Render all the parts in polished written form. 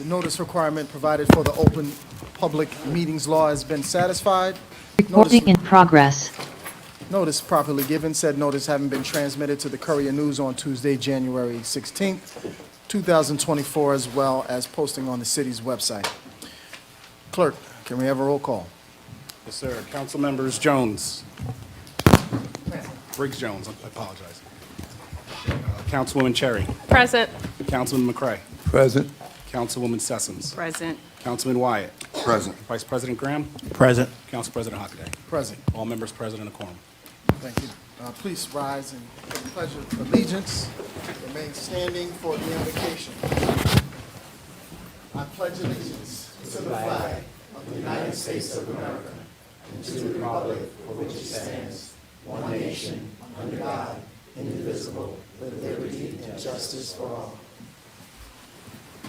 The notice requirement provided for the open public meetings law has been satisfied. Recording in progress. Notice properly given. Said notice having been transmitted to the Courier News on Tuesday, January 16th, 2024, as well as posting on the city's website. Clerk, can we have a roll call? Yes, sir. Council members Jones. Briggs Jones, I apologize. Councilwoman Cherry. Present. Councilman McCray. Present. Councilwoman Sessoms. Present. Councilman Wyatt. Present. Vice President Graham. Present. Council President Hockaday. Present. All members present in a quorum. Thank you. Please rise and take the pledge of allegiance. Remain standing for the invocation. I pledge allegiance to the flag of the United States of America and to the republic for which it stands, one nation, under God, indivisible, with liberty and justice for all.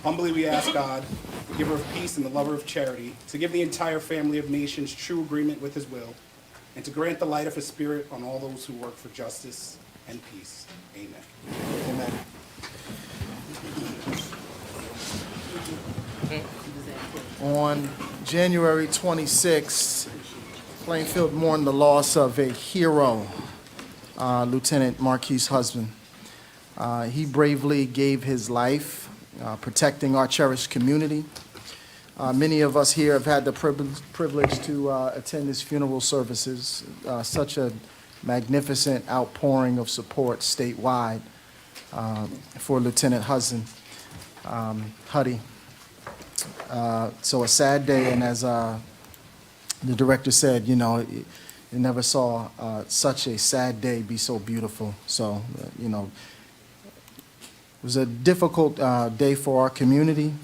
Humbly we ask God, the giver of peace and the lover of charity, to give the entire family of nations true agreement with his will, and to grant the light of his spirit on all those who work for justice and peace. Amen. Amen. On January 26th, Plainfield mourned the loss of a hero, Lieutenant Marquis Husband. He bravely gave his life, protecting our cherished community. Many of us here have had the privilege to attend his funeral services. Such a magnificent outpouring of support statewide for Lieutenant Huddy. So a sad day, and as the director said, you know, you never saw such a sad day be so beautiful. So, you know, it was a difficult day for our community,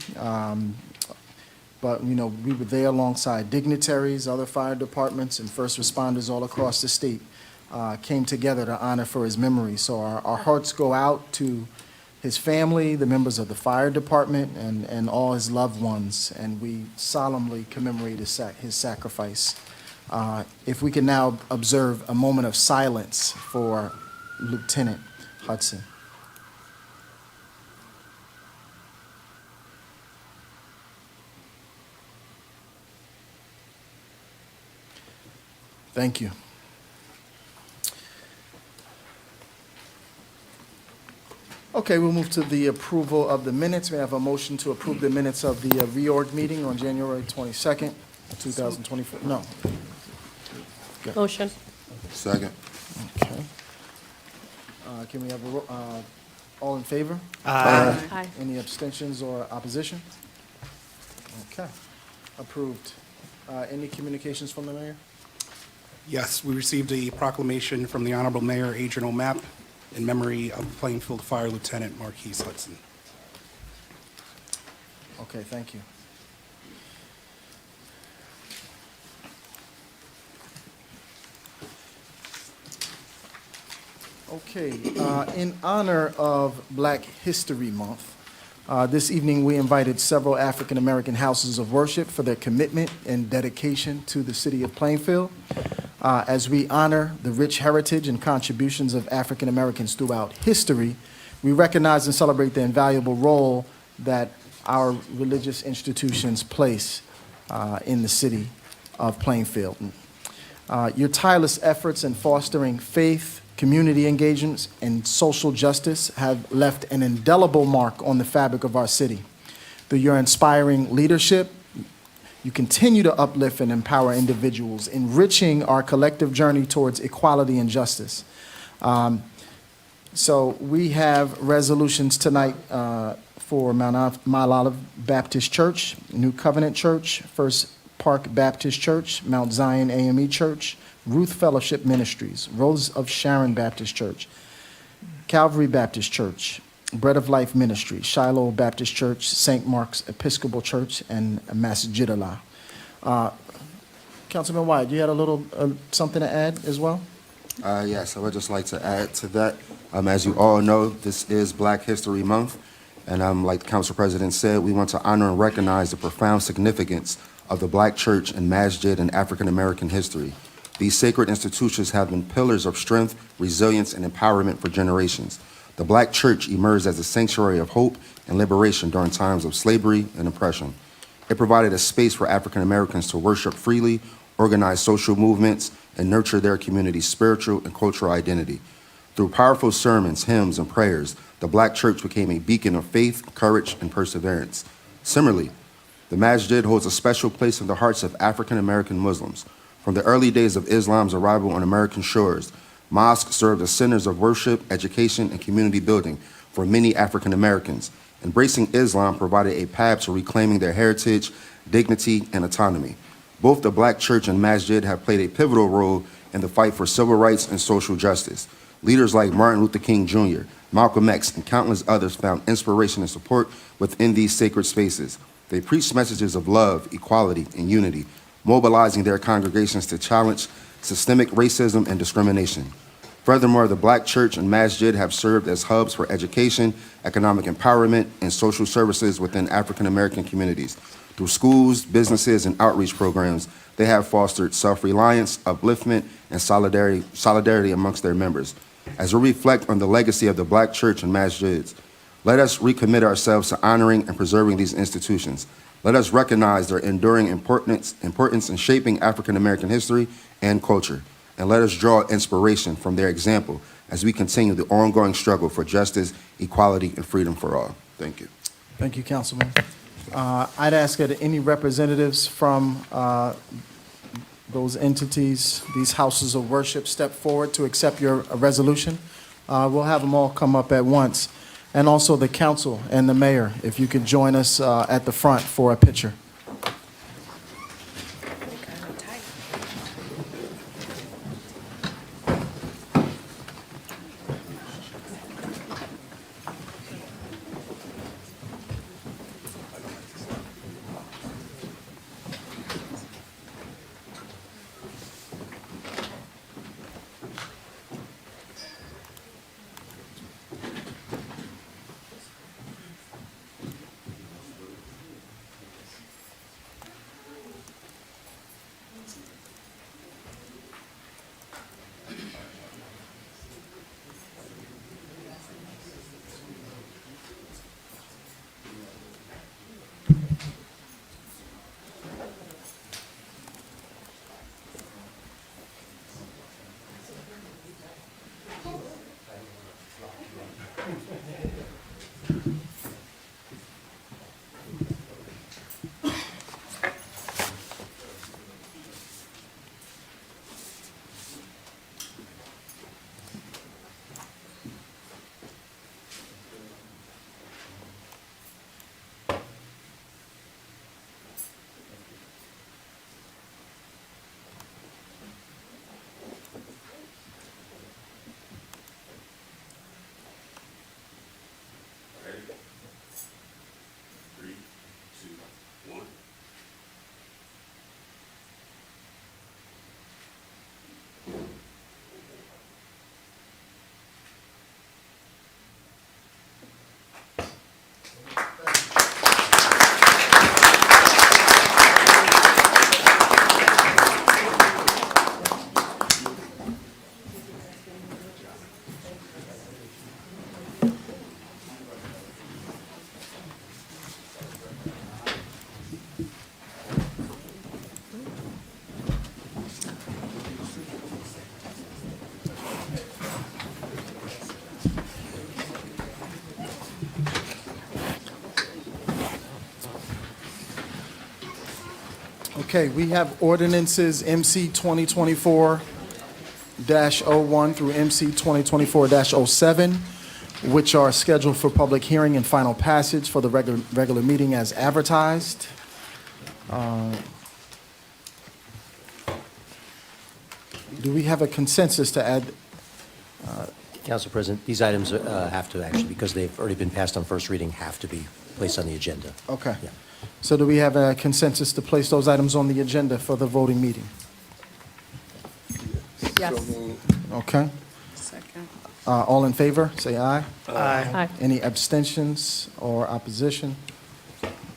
but, you know, we were there alongside dignitaries, other fire departments, and first responders all across the state came together to honor for his memory. So our hearts go out to his family, the members of the fire department, and all his loved ones, and we solemnly commemorate his sacrifice. If we can now observe a moment of silence for Lieutenant Hudson. Thank you. Okay, we'll move to the approval of the minutes. We have a motion to approve the minutes of the reorg meeting on January 22nd, 2024. No. Motion. Second. Okay. Can we have all in favor? Aye. Any abstentions or opposition? Okay, approved. Any communications from the mayor? Yes, we received a proclamation from the Honorable Mayor Adrian O'Mapp in memory of Plainfield Fire Lieutenant Marquis Hudson. Okay, thank you. Okay, in honor of Black History Month, this evening we invited several African American houses of worship for their commitment and dedication to the city of Plainfield. As we honor the rich heritage and contributions of African Americans throughout history, we recognize and celebrate the invaluable role that our religious institutions place in the city of Plainfield. Your tireless efforts in fostering faith, community engagements, and social justice have left an indelible mark on the fabric of our city. Through your inspiring leadership, you continue to uplift and empower individuals, enriching our collective journey towards equality and justice. So we have resolutions tonight for Mount Olive Baptist Church, New Covenant Church, First Park Baptist Church, Mount Zion AME Church, Ruth Fellowship Ministries, Rose of Sharon Baptist Church, Calvary Baptist Church, Bread of Life Ministry, Shiloh Baptist Church, St. Mark's Episcopal Church, and Masjidullah. Councilman Wyatt, you had a little something to add as well? Yes, I would just like to add to that. As you all know, this is Black History Month, and like the Council President said, we want to honor and recognize the profound significance of the Black church and masjid in African American history. These sacred institutions have been pillars of strength, resilience, and empowerment for generations. The Black church emerged as a sanctuary of hope, and liberation during times of slavery and oppression. It provided a space for African Americans to worship freely, organize social movements, and nurture their community's spiritual and cultural identity. Through powerful sermons, hymns, and prayers, the Black church became a beacon of faith, courage, and perseverance. Similarly, the Masjid holds a special place in the hearts of African American Muslims. From the early days of Islam's arrival on American shores, mosques served as centers of worship, education, and community building for many African Americans. Embracing Islam provided a path to reclaiming their heritage, dignity, and autonomy. Both the Black church and Masjid have played a pivotal role in the fight for civil rights and social justice. Leaders like Martin Luther King Jr., Malcolm X, and countless others found inspiration and support within these sacred spaces. They preached messages of love, equality, and unity, mobilizing their congregations to challenge systemic racism and discrimination. Furthermore, the Black church and Masjid have served as hubs for education, economic empowerment, and social services within African American communities. Through schools, businesses, and outreach programs, they have fostered self-reliance, upliftment, and solidarity amongst their members. As we reflect on the legacy of the Black church and Masjids, let us recommit ourselves to honoring and preserving these institutions. Let us recognize their enduring importance in shaping African American history and culture, and let us draw inspiration from their example as we continue the ongoing struggle for justice, equality, and freedom for all. Thank you. Thank you, Councilman. I'd ask that any representatives from those entities, these houses of worship, step forward to accept your resolution. We'll have them all come up at once. And also the council and the mayor, if you could join us at the front for a picture. Okay, we have ordinances MC 2024-01 through MC 2024-07, which are scheduled for public hearing and final passage for the regular meeting as advertised. Do we have a consensus to add? Council President, these items have to actually, because they've already been passed on first reading, have to be placed on the agenda. Okay. Yeah. So do we have a consensus to place those items on the agenda for the voting meeting? Yes. Okay. Second. All in favor, say aye. Aye. Any abstentions or opposition?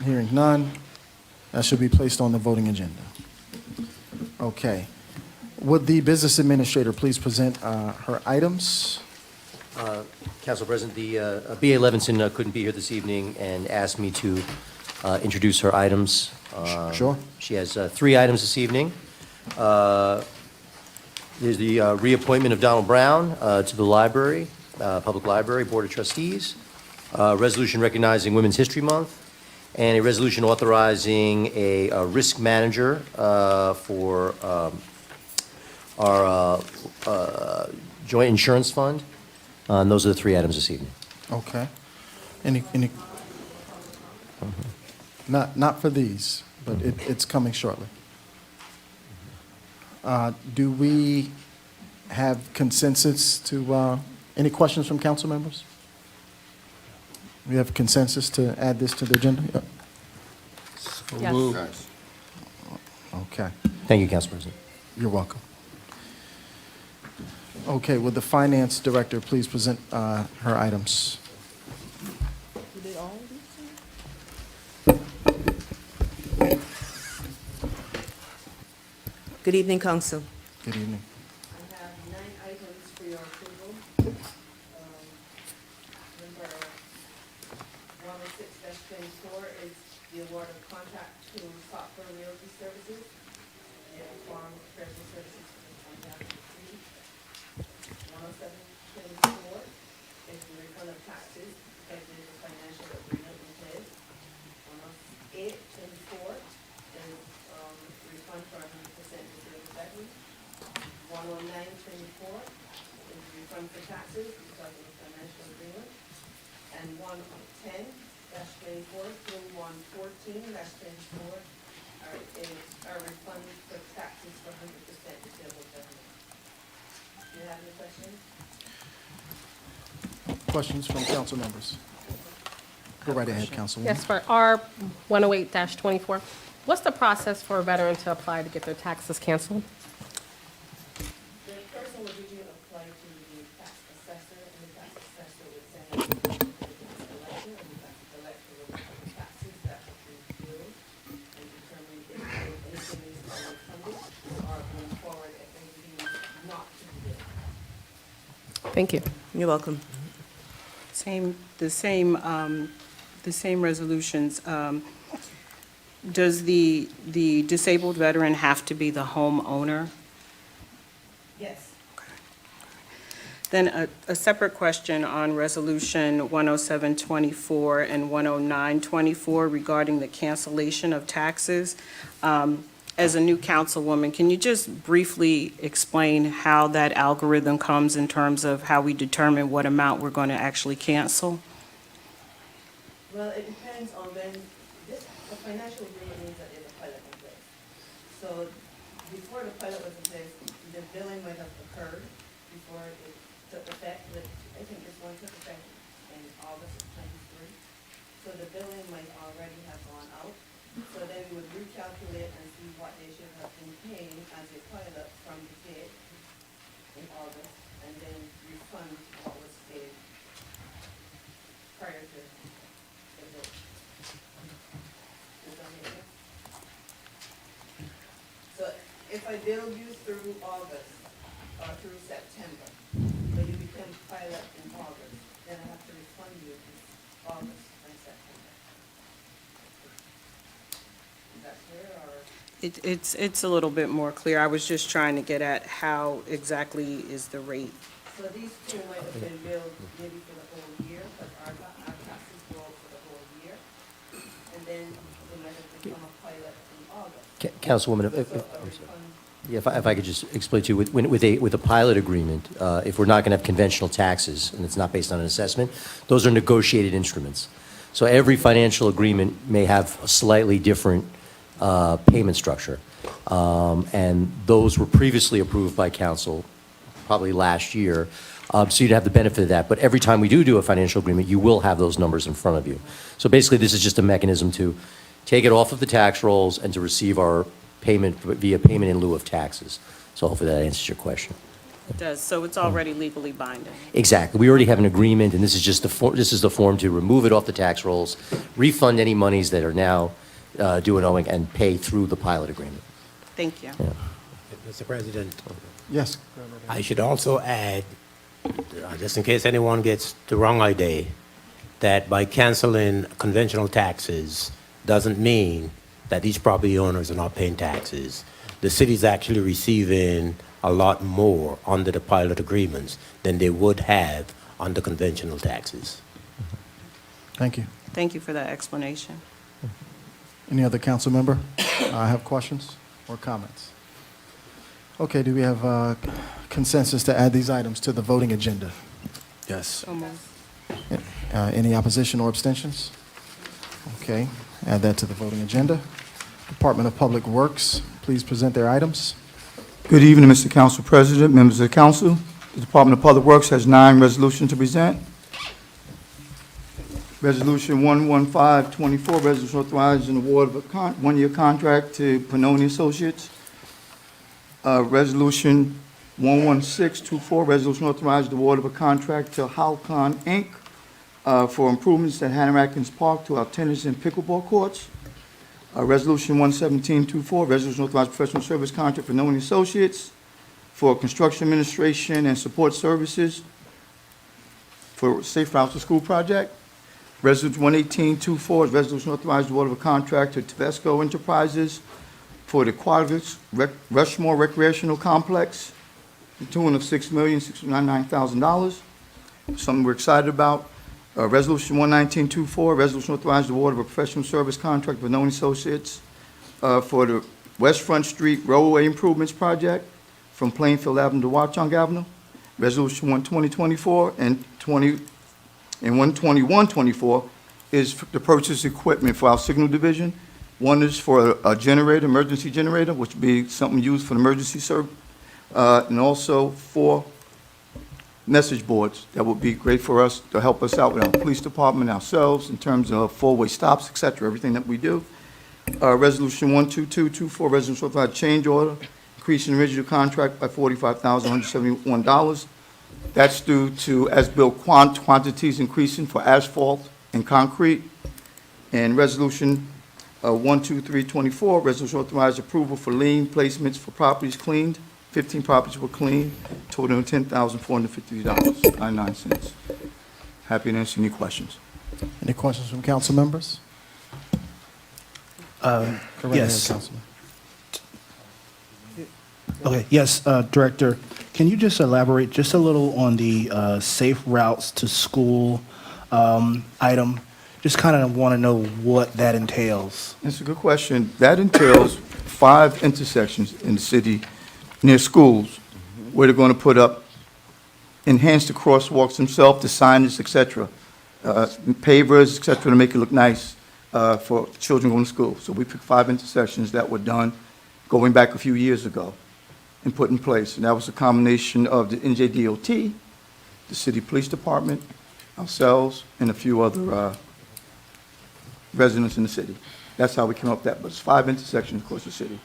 Hearing none, that should be placed on the voting agenda. Okay. Would the business administrator please present her items? Council President, B.A. Levinson couldn't be here this evening and asked me to introduce her items. Sure. She has 3 items this evening. There's the reappointment of Donald Brown to the library, Public Library Board of Trustees, resolution recognizing Women's History Month, and a resolution authorizing a risk manager for our joint insurance fund. And those are the 3 items this evening. Okay. Any, not for these, but it's coming shortly. Do we have consensus to, any questions from council members? We have consensus to add this to the agenda? Yeah. Yes. Yes. Okay, Thank you, Council President. you're welcome. Okay, will the finance director please present her items? Good evening, Council. Good evening. I have 9 items for your approval. Number 106-24 is the award of contract to software realty services. Farm professional services for 2003. 107-24 is the refund of taxes effective the financial agreement in place. 108-24 is refund for 100% disabled veterans. 109-24 is refund for taxes because of the financial agreement. And 110-24 through 114-24 are refund for taxes for 100% disabled veterans. Do you have any questions? Questions from council members? Go right ahead, Councilwoman. Yes, for R 108-24, what's the process for a veteran to apply to get their taxes canceled? The person would usually apply to the tax assessor, and the tax assessor would send it to the tax collector, and the tax collector would look at the taxes that have been billed and determine if anything is refunded or going forward if anything is not to be billed. Thank you. You're welcome. The same resolutions. Does the disabled veteran have to be the homeowner? Yes. Then a separate question on Resolution 10724 and 10924 regarding the cancellation of taxes. As a new councilwoman, can you just briefly explain how that algorithm comes in terms of how we determine what amount we're going to actually cancel? Well, it depends on when, the financial agreement means that there's a pilot in place. So before the pilot was in place, the billing might have occurred before it took effect, but I think this one took effect in August of '23. So the billing might already have gone out. So then we would recalculate and see what they should have been paying as a pilot from the date in August, and then refund what was paid prior to the bill. Does that make sense? So if I bill you through August or through September, but you become pilot in August, then I have to refund you in August and September. Is that clear, or? It's a little bit more clear. I was just trying to get at how exactly is the rate. So these two might have been billed maybe for the whole year, but our taxes go out for the whole year. And then they might have become a pilot in August. Councilwoman, So I'm sorry. a refund. Yeah, if I could just explain to you, with a pilot agreement, if we're not going to have conventional taxes, and it's not based on an assessment, those are negotiated instruments. So every financial agreement may have a slightly different payment structure. And those were previously approved by council, probably last year, so you'd have the benefit of that. But every time we do a financial agreement, you will have those numbers in front of you. So basically, this is just a mechanism to take it off of the tax rolls and to receive our payment via payment in lieu of taxes. So hopefully that answers your question. It does, so it's already legally binding. Exactly. We already have an agreement, and this is just this is the form to remove it off the tax rolls, refund any monies that are now due and owing, and pay through the pilot agreement. Thank you. Yeah. Mr. President, Yes. I should also add just in case anyone gets the wrong idea, that by canceling conventional taxes doesn't mean that these property owners are not paying taxes. The city's actually receiving a lot more under the pilot agreements than they would have under conventional taxes. Thank you. Thank you for that explanation. Any other council member have questions or comments? Okay, do we have consensus to add these items to the voting agenda? Yes. So moved. Any opposition or abstentions? Okay, add that to the voting agenda. Department of Public Works, please present their items. Good evening, Mr. Council President, members of the council. The Department of Public Works has 9 resolutions to present. Resolution 11524, resolution authorizing award of a one-year contract to Panoni Associates. Resolution 11624, resolution authorizing the award of a contract to Halcon Inc. For improvements at Hannah-Atkins Park to our tennis and pickleball courts. Resolution 11724, resolution authorizing professional service contract for Panoni Associates for construction administration and support services for Safe Routes to School project. Resolution 11824 is resolution authorizing the award of a contract to Tavesco Enterprises for the Quadrix Rushmore Recreational Complex, the tune of $6,699,000. Something we're excited about. Resolution 11924, resolution authorizing the award of a professional service contract with Panoni Associates for the West Front Street Roadway Improvements Project from Plainfield Avenue to Watchung Avenue. Resolution 12024 and 12124 is the purchase equipment for our signal division. One is for a generator, emergency generator, which would be something used for the emergency service, and also for message boards that would be great for us to help us out with our police department, ourselves, in terms of four-way stops, et cetera, everything that we do. Resolution 12224, resolution authorizing change order, increasing the original contract by $45,171. That's due to as-built quantities increasing for asphalt and concrete. And resolution 12324, resolution authorizing approval for lien placements for properties cleaned. 15 properties were cleaned, totaling $10,453.99. Happy to answer any questions. Any questions from council members? Go right ahead, Yes. Councilman. Okay, yes, Director, can you just elaborate just a little on the safe routes to school item? Just kind of want to know what that entails. That's a good question. That entails 5 intersections in the city near schools where they're going to put up, enhance the crosswalks themselves, the signage, et cetera, pavers, et cetera, to make it look nice for children going to school. So we picked 5 intersections that were done going back a few years ago and put in place. And that was a combination of the NJDOT, the city police department, ourselves, and a few other residents in the city. That's how we came up with that. But it's 5 intersections across the city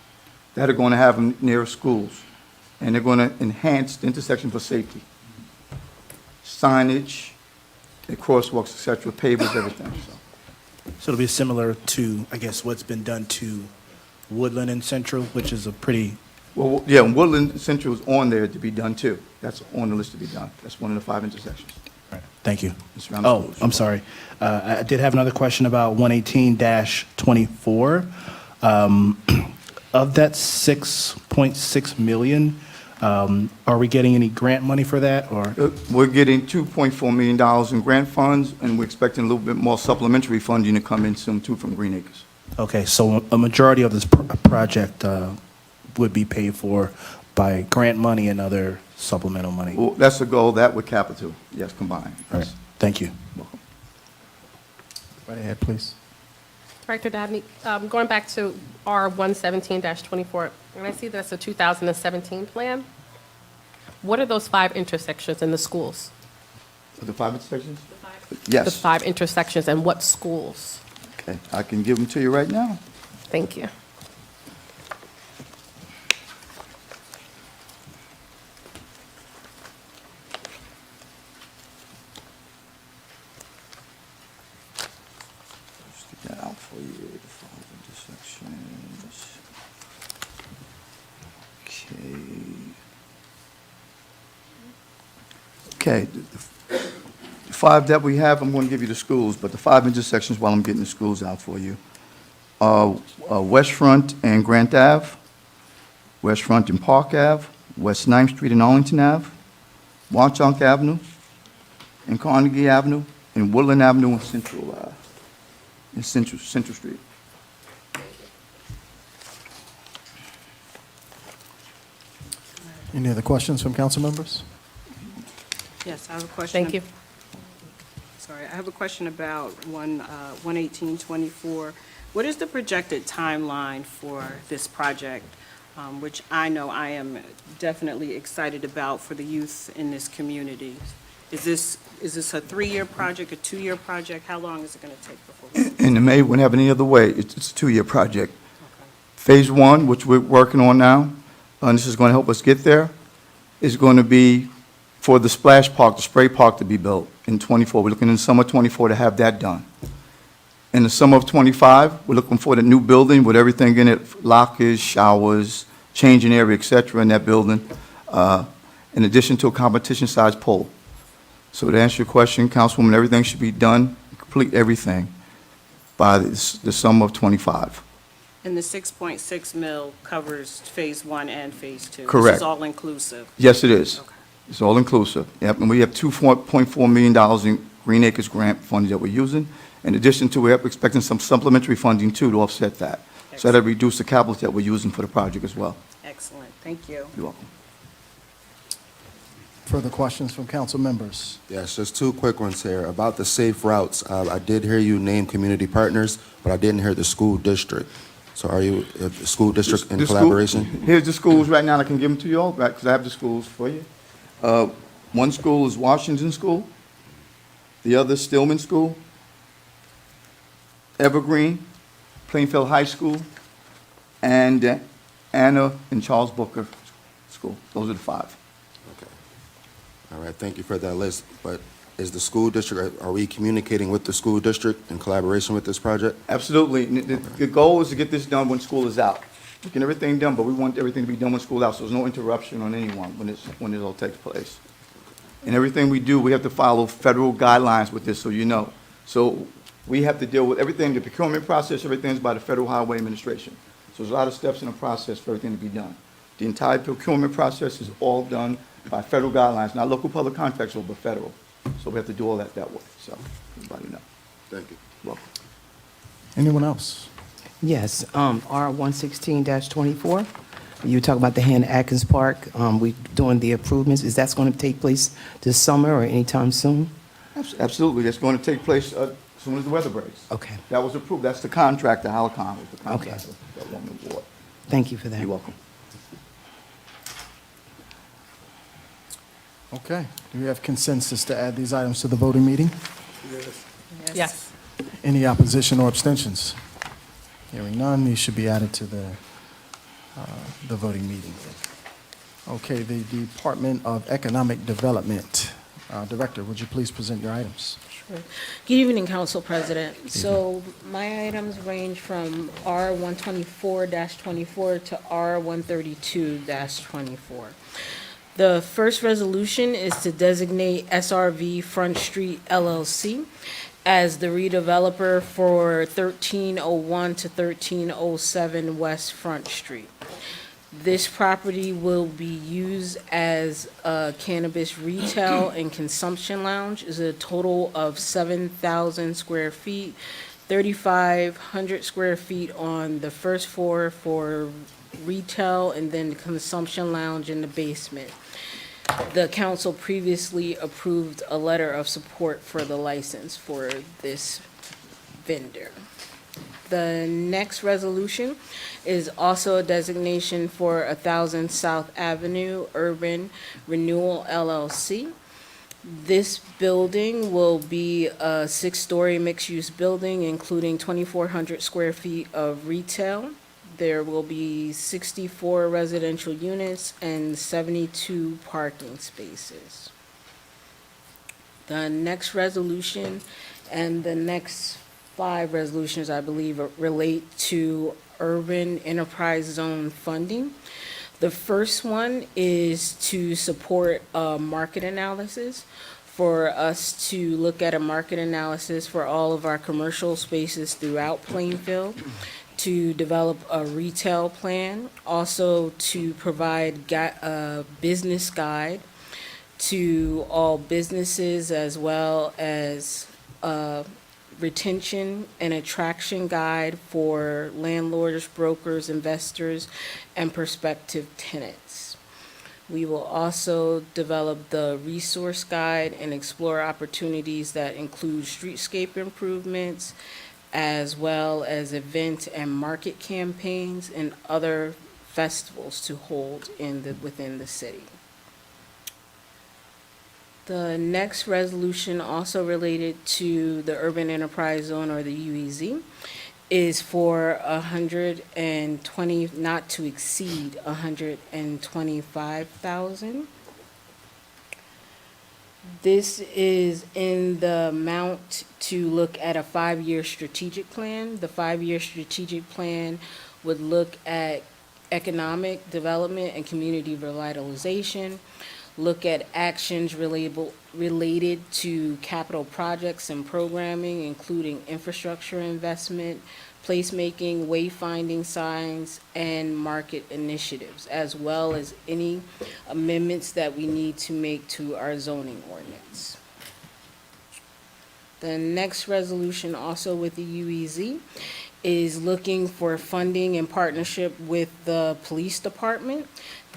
that are going to have them near schools. And they're going to enhance the intersection for safety. Signage, the crosswalks, et cetera, pavers, everything. So it'll be similar to, I guess, what's been done to Woodland and Central, which is a pretty, Well, yeah, Woodland Central is on there to be done too. That's on the list to be done. That's one of the 5 intersections. thank you. It's around the Oh, schools. I'm sorry. I did have another question about 118-24. Of that 6.6 million, are we getting any grant money for that, or? We're getting $2.4 million in grant funds, and we're expecting a little bit more supplementary funding to come in soon too from Green Acres. Okay, so a majority of this project would be paid for by grant money and other supplemental money? Well, that's the goal, that with capital, yes, combined. All right, thank you. Welcome. Right ahead, please. Director Dabney, going back to R 117-24, and I see that's a 2017 plan. What are those 5 intersections in the schools? The 5 intersections? The Yes. 5 intersections and what schools? Okay, I can give them to you right now. Thank you. Stick that out for you, the 5 intersections. Okay. Okay, the 5 that we have, I'm going to give you the schools, but the 5 intersections while I'm getting the schools out for you. West Front and Grant Ave, West Front and Park Ave, West 9th Street and Arlington Ave, Watchunk Avenue, and Carnegie Avenue, and Woodland Avenue and Central Street. Any other questions from council members? Yes, I have a question. Thank you. Sorry, I have a question about 11824. What is the projected timeline for this project, which I know I am definitely excited about for the youth in this community? Is this a 3-year project, a 2-year project? How long is it going to take before we? And it may wouldn't have any other way. It's a 2-year project. Phase 1, which we're working on now, and this is going to help us get there, is going to be for the splash park, the spray park to be built in '24. We're looking in summer '24 to have that done. In the summer of '25, we're looking for the new building with everything in it, lockers, showers, changing area, et cetera, in that building, in addition to a competition-sized pool. So to answer your question, Councilwoman, everything should be done, complete everything, by the summer of '25. And the 6.6 mil covers Phase 1 and Phase 2? This Correct. is all inclusive? Yes, it is. Okay. It's all inclusive. Yep, and we have $2.4 million in Green Acres grant funding that we're using. In addition to, we're expecting some supplementary funding too to offset that. So that'll reduce the capital that we're using for the project as well. Excellent, thank you. You're welcome. Further questions from council members? Yes, just 2 quick ones here. About the safe routes, I did hear you name community partners, but I didn't hear the school district. So are you, the school district in The school- collaboration? Here's the schools right now. I can give them to you all, right, because I have the schools for you. One school is Washington School. The other is Stillman School. Evergreen, Plainfield High School, and Anna and Charles Booker School. Those are the 5. Okay. All right, thank you for that list. But is the school district, are we communicating with the school district in collaboration with this project? Absolutely. And the goal is to get this done when school is out. We get everything done, but we want everything to be done when school is out, so there's no interruption on anyone when it all takes place. And everything we do, we have to follow federal guidelines with this, so you know. So we have to deal with everything, the procurement process, everything's by the Federal Highway Administration. So there's a lot of steps in the process for everything to be done. The entire procurement process is all done by federal guidelines, not local public contracts, but federal. So we have to do all that way, so everybody know. Thank you. Welcome. Anyone else? Yes, R116-24. You talk about the Hannah Atkins Park. We doing the improvements. Is that going to take place this summer or anytime soon? Absolutely. That's going to take place as soon as the weather breaks. Okay. That was approved. That's the contractor, Halicon, was the contractor that won the award. Thank you for that. You're welcome. Okay. Do we have consensus to add these items to the voting meeting? Yes. Any opposition or abstentions? Hearing none, these should be added to the voting meeting. Okay, the Department of Economic Development. Director, would you please present your items? Good evening, Council President. So my items range from R124-24 to R132-24. The first resolution is to designate SRV Front Street LLC as the redeveloper for 1301 to 1307 West Front Street. This property will be used as a cannabis retail and consumption lounge. It's a total of 7,000 square feet, 3,500 square feet on the first floor for retail, and then the consumption lounge in the basement. The council previously approved a letter of support for the license for this vendor. The next resolution is also a designation for 1,000 South Avenue Urban Renewal LLC. This building will be a 6-story mixed-use building, including 2,400 square feet of retail. There will be 64 residential units and 72 parking spaces. The next resolution and the next 5 resolutions, I believe, relate to urban enterprise zone funding. The first one is to support a market analysis, for us to look at a market analysis for all of our commercial spaces throughout Plainfield, to develop a retail plan, also to provide a business guide to all businesses, as well as a retention and attraction guide for landlords, brokers, investors, and prospective tenants. We will also develop the resource guide and explore opportunities that include streetscape improvements, as well as event and market campaigns and other festivals to hold within the city. The next resolution, also related to the Urban Enterprise Zone, or the UEZ, is for 120, not to exceed 125,000. This is in the amount to look at a 5-year strategic plan. The 5-year strategic plan would look at economic development and community revitalization, look at actions related to capital projects and programming, including infrastructure investment, placemaking, wayfinding signs, and market initiatives, as well as any amendments that we need to make to our zoning ordinance. The next resolution, also with the UEZ, is looking for funding in partnership with the police department.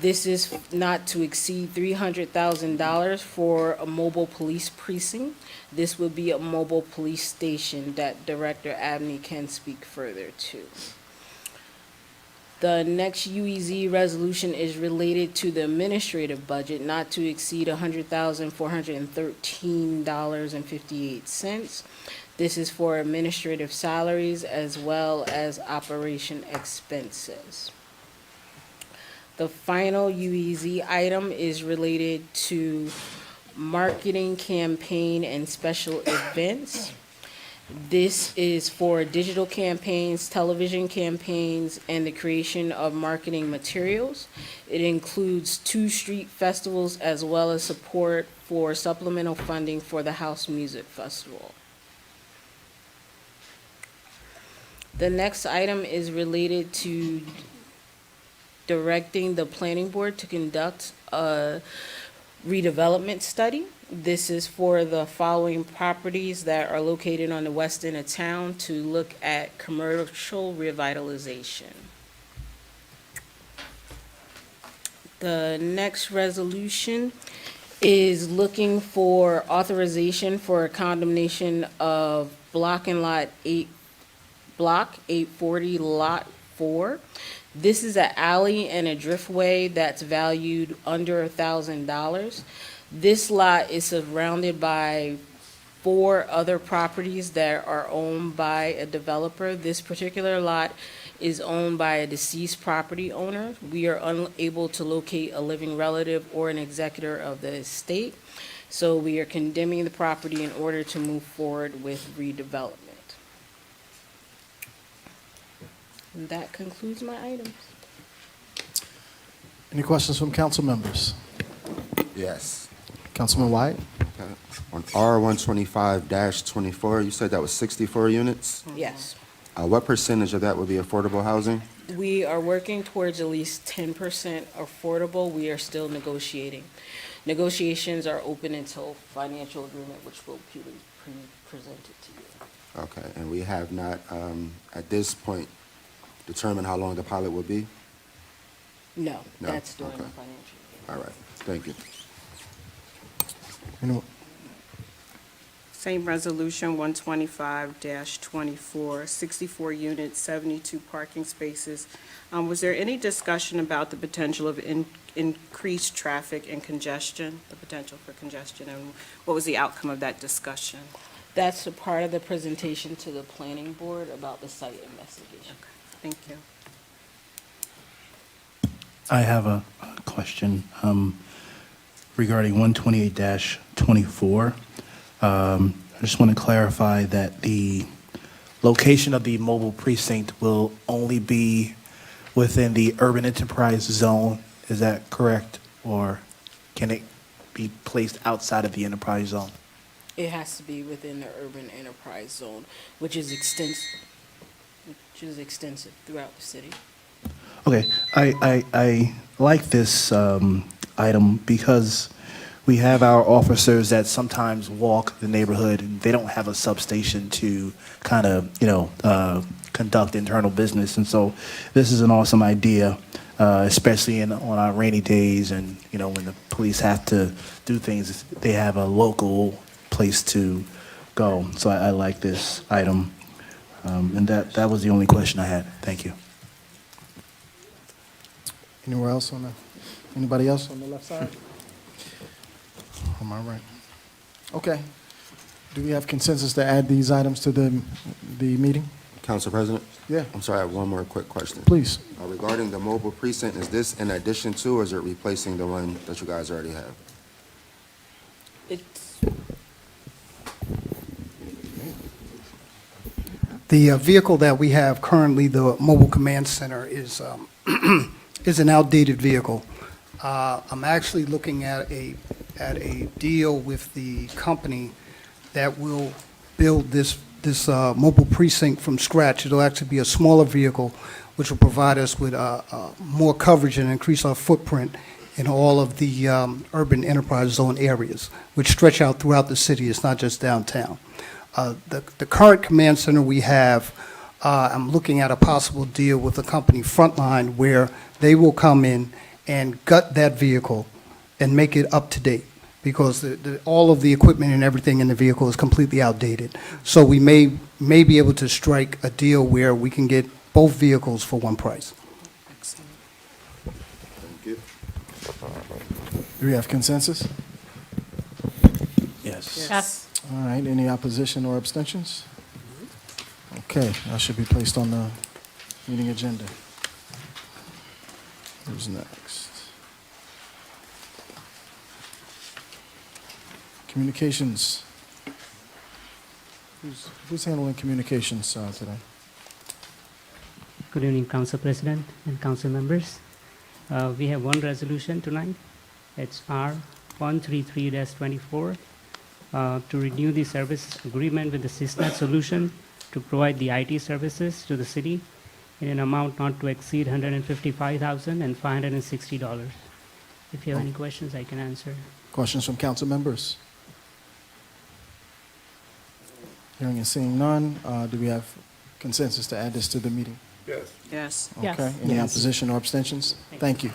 This is not to exceed $300,000 for a mobile police precinct. This would be a mobile police station that Director Abney can speak further to. The next UEZ resolution is related to the administrative budget, not to exceed $100,413.58. This is for administrative salaries as well as operation expenses. The final UEZ item is related to marketing campaign and special events. This is for digital campaigns, television campaigns, and the creation of marketing materials. It includes 2 street festivals as well as support for supplemental funding for the House Music Festival. The next item is related to directing the planning board to conduct a redevelopment study. This is for the following properties that are located on the west end of town to look at commercial revitalization. The next resolution is looking for authorization for a condemnation of Block 840, Lot 4. This is an alley and a driftway that's valued under $1,000. This lot is surrounded by 4 other properties that are owned by a developer. This particular lot is owned by a deceased property owner. We are unable to locate a living relative or an executor of the estate, so we are condemning the property in order to move forward with redevelopment. And that concludes my items. Any questions from council members? Yes. Councilman Wyatt? Okay. On R125-24, you said that was 64 units? Yes. What percentage of that would be affordable housing? We are working towards at least 10% affordable. We are still negotiating. Negotiations are open until financial agreement, which will be presented to you. Okay, and we have not, at this point, determined how long the pilot will be? No, No? that's during the Okay. financial agreement. All right, thank you. Anyone? Same resolution, 125-24, 64 units, 72 parking spaces. Was there any discussion about the potential of increased traffic and congestion, the potential for congestion, and what was the outcome of that discussion? That's a part of the presentation to the planning board about the site investigation. Thank you. I have a question regarding 128-24. I just want to clarify that the location of the mobile precinct will only be within the urban enterprise zone Is that correct? Or can it be placed outside of the enterprise zone? It has to be within the urban enterprise zone, which is extensive throughout the city. Okay, I like this item because we have our officers that sometimes walk the neighborhood and they don't have a substation to kind of, conduct internal business. And so this is an awesome idea, especially on our rainy days and, when the police have to do things, they have a local place to go. So I like this item. And that was the only question I had. Thank you. Anywhere else anybody else on the left side? On my right. Okay. Do we have consensus to add these items to the meeting? Council President? Yeah. I'm sorry, I have one more quick question. Please. Regarding the mobile precinct, is this in addition to, or is it replacing the one that you guys already have? It's, The vehicle that we have currently, the mobile command center, is is an outdated vehicle. I'm actually looking at a deal with the company that will build this mobile precinct from scratch. It'll actually be a smaller vehicle, which will provide us with more coverage and increase our footprint in all of the urban enterprise zone areas, which stretch out throughout the city. It's not just downtown. The current command center we have, I'm looking at a possible deal with the company Frontline where they will come in and gut that vehicle and make it up to date because all of the equipment and everything in the vehicle is completely outdated. So we may be able to strike a deal where we can get both vehicles for one price. excellent. Thank you. Do we have consensus? Yes. Yes. All right, any opposition or abstentions? Okay, that should be placed on the meeting agenda. Who's next? Communications. Who's handling communications today? Good evening, Council President and Council members. We have one resolution tonight. It's R 133-24 to renew the service agreement with the Sysnet Solution to provide the IT services to the city in an amount not to exceed $155,560. If you have any questions, I can answer. Questions from council members? Hearing and seeing none, do we have consensus to add this to the meeting? Yes. Yes. Okay, any opposition or abstentions? Thank you.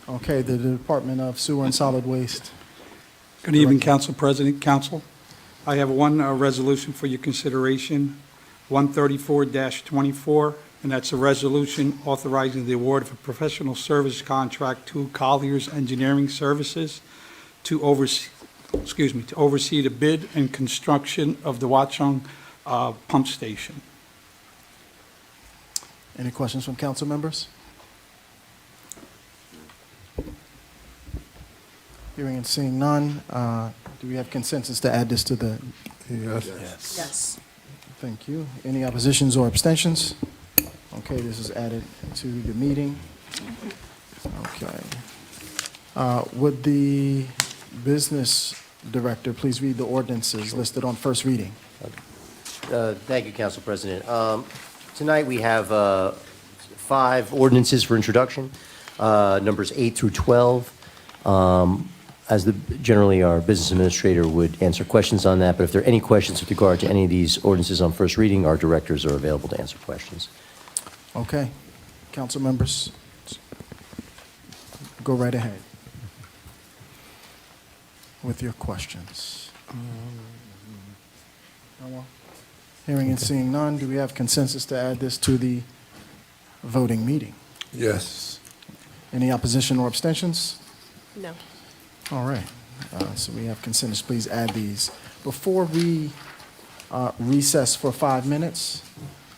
Okay, the Department of Sewer and Solid Waste. Good evening, Council President, Council. I have one resolution for your consideration, 134-24, and that's a resolution authorizing the award of a professional service contract to Colliers Engineering Services to oversee the bid and construction of the Watchung pump station. Any questions from council members? Hearing and seeing none, do we have consensus to add this to the? Yes. Thank you. Any oppositions or abstentions? Okay, this is added to the meeting. Okay. Would the business director please read the ordinances listed on first reading? Thank you, Council President. Tonight, we have 5 ordinances for introduction, numbers 8 through 12. Generally, our business administrator would answer questions on that, but if there are any questions with regard to any of these ordinances on first reading, our directors are available to answer questions. Okay. Council members, go right ahead with your questions. No more? Hearing and seeing none, do we have consensus to add this to the voting meeting? Yes. Any opposition or abstentions? No. All right. So we have consensus. Please add these. Before we recess for 5 minutes,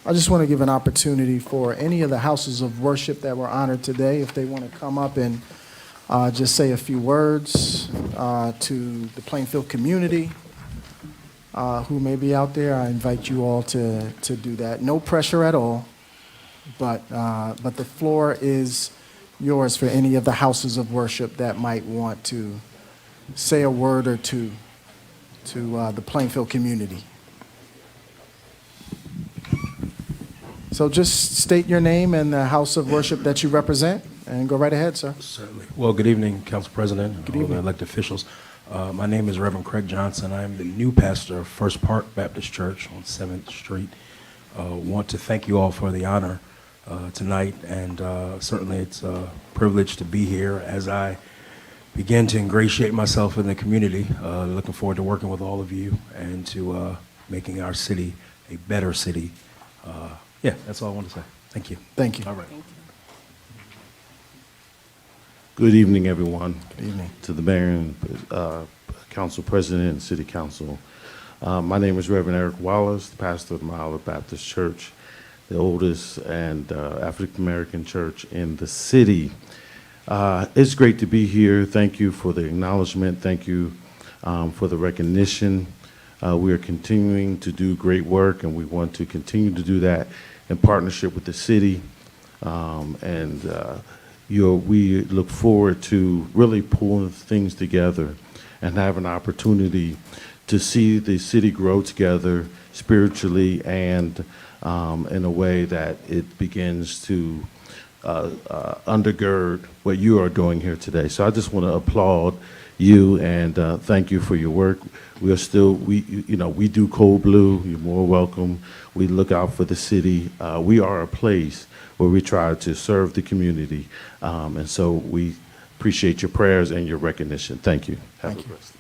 I just want to give an opportunity for any of the houses of worship that were honored today, if they want to come up and just say a few words to the Plainfield community who may be out there. I invite you all to do that. No pressure at all, but the floor is yours for any of the houses of worship that might want to say a word or two to the Plainfield community. So just state your name and the house of worship that you represent, and go right ahead, sir. Certainly. Well, good evening, Council President, Good all the evening. elected officials. My name is Reverend Craig Johnson. I am the new pastor of First Park Baptist Church on 7th Street. Want to thank you all for the honor tonight, and certainly it's a privilege to be here as I begin to ingratiate myself in the community. Looking forward to working with all of you and to making our city a better city. Yeah, that's all I want to say. Thank you. Thank you. All right. Good evening, everyone. Good evening. To the mayor and council president and city council. My name is Reverend Eric Wallace, the pastor of Mile of Baptist Church, the oldest and African-American church in the city. It's great to be here. Thank you for the acknowledgement. Thank you for the recognition. We are continuing to do great work, and we want to continue to do that in partnership with the city. We look forward to really pulling things together and have an opportunity to see the city grow together spiritually and in a way that it begins to undergird what you are doing here today. So I just want to applaud you and thank you for your work. We are still, we do Cold Blue. You're more welcome. We look out for the city. We are a place where we try to serve the community. And so we appreciate your prayers and your recognition. Thank you. Have a blessed